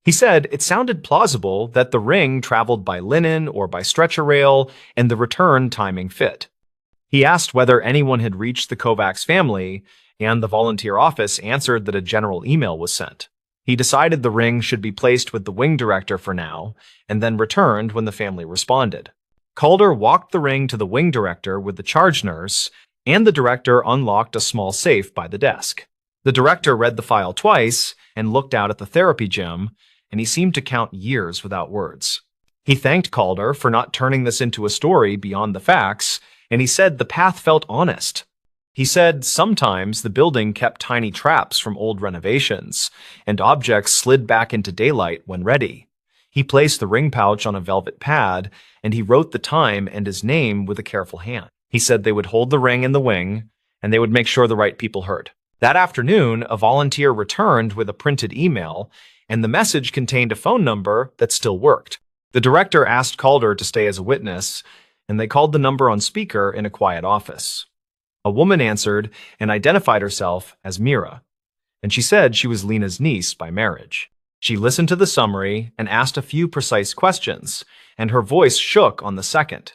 He said it sounded plausible that the ring traveled by linen or by stretcher rail, and the return timing fit. He asked whether anyone had reached the Kovacs family, and the volunteer office answered that a general email was sent. He decided the ring should be placed with the wing director for now, and then returned when the family responded. Calder walked the ring to the wing director with the charge nurse, and the director unlocked a small safe by the desk. The director read the file twice and looked out at the therapy gym, and he seemed to count years without words. He thanked Calder for not turning this into a story beyond the facts, and he said the path felt honest. He said sometimes the building kept tiny traps from old renovations, and objects slid back into daylight when ready. He placed the ring pouch on a velvet pad, and he wrote the time and his name with a careful hand. He said they would hold the ring in the wing, and they would make sure the right people heard. That afternoon, a volunteer returned with a printed email, and the message contained a phone number that still worked. The director asked Calder to stay as a witness, and they called the number on speaker in a quiet office. A woman answered and identified herself as Mira, and she said she was Lena's niece by marriage. She listened to the summary and asked a few precise questions, and her voice shook on the second.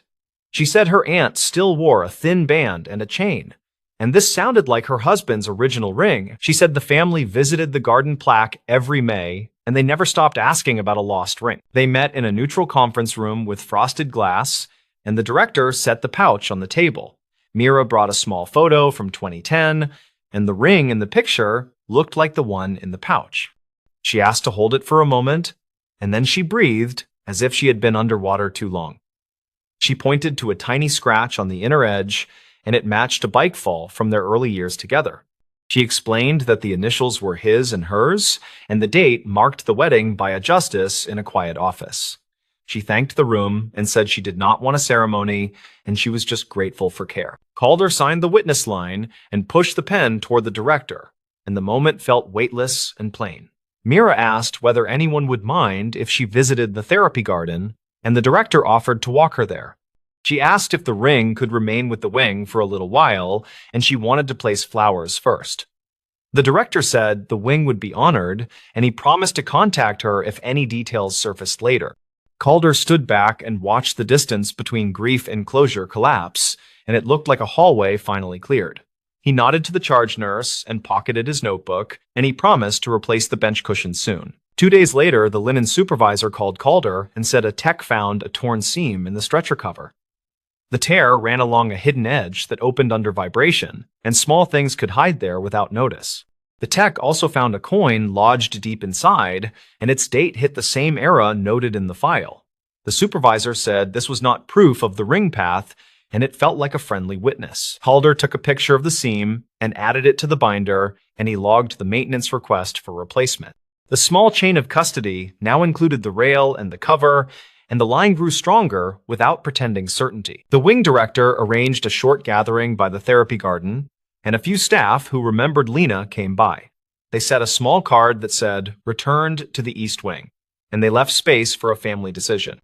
She said her aunt still wore a thin band and a chain, and this sounded like her husband's original ring. She said the family visited the garden plaque every May, and they never stopped asking about a lost ring. They met in a neutral conference room with frosted glass, and the director set the pouch on the table. Mira brought a small photo from 2010, and the ring in the picture looked like the one in the pouch. She asked to hold it for a moment, and then she breathed as if she had been underwater too long. She pointed to a tiny scratch on the inner edge, and it matched a bike fall from their early years together. She explained that the initials were his and hers, and the date marked the wedding by a justice in a quiet office. She thanked the room and said she did not want a ceremony, and she was just grateful for care. Calder signed the witness line and pushed the pen toward the director, and the moment felt weightless and plain. Mira asked whether anyone would mind if she visited the therapy garden, and the director offered to walk her there. She asked if the ring could remain with the wing for a little while, and she wanted to place flowers first. The director said the wing would be honored, and he promised to contact her if any details surfaced later. Calder stood back and watched the distance between grief and closure collapse, and it looked like a hallway finally cleared. He nodded to the charge nurse and pocketed his notebook, and he promised to replace the bench cushions soon. 2 days later, the linen supervisor called Calder and said a tech found a torn seam in the stretcher cover. The tear ran along a hidden edge that opened under vibration, and small things could hide there without notice. The tech also found a coin lodged deep inside, and its date hit the same era noted in the file. The supervisor said this was not proof of the ring path, and it felt like a friendly witness. Calder took a picture of the seam and added it to the binder, and he logged the maintenance request for replacement. The small chain of custody now included the rail and the cover, and the line grew stronger without pretending certainty. The wing director arranged a short gathering by the therapy garden, and a few staff who remembered Lena came by. They set a small card that said, "Returned to the East Wing," and they left space for a family decision.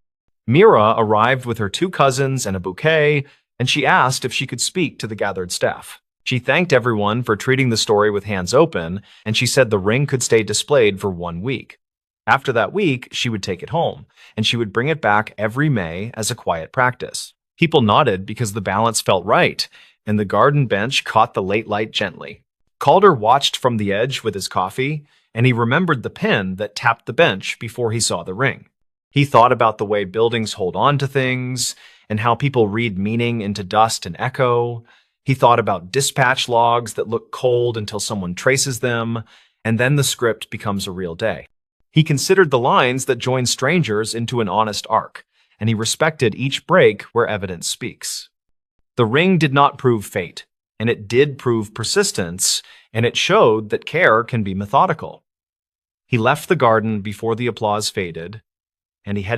Mira arrived with her 2 cousins and a bouquet, and she asked if she could speak to the gathered staff. She thanked everyone for treating the story with hands open, and she said the ring could stay displayed for 1 week. After that week, she would take it home, and she would bring it back every May as a quiet practice. People nodded because the balance felt right, and the garden bench caught the late light gently. Calder watched from the edge with his coffee, and he remembered the pin that tapped the bench before he saw the ring. He thought about the way buildings hold on to things, and how people read meaning into dust and echo. He thought about dispatch logs that look cold until someone traces them, and then the script becomes a real day. He considered the lines that join strangers into an honest arc, and he respected each break where evidence speaks. The ring did not prove fate, and it did prove persistence, and it showed that care can be methodical. He left the garden before the applause faded, and he headed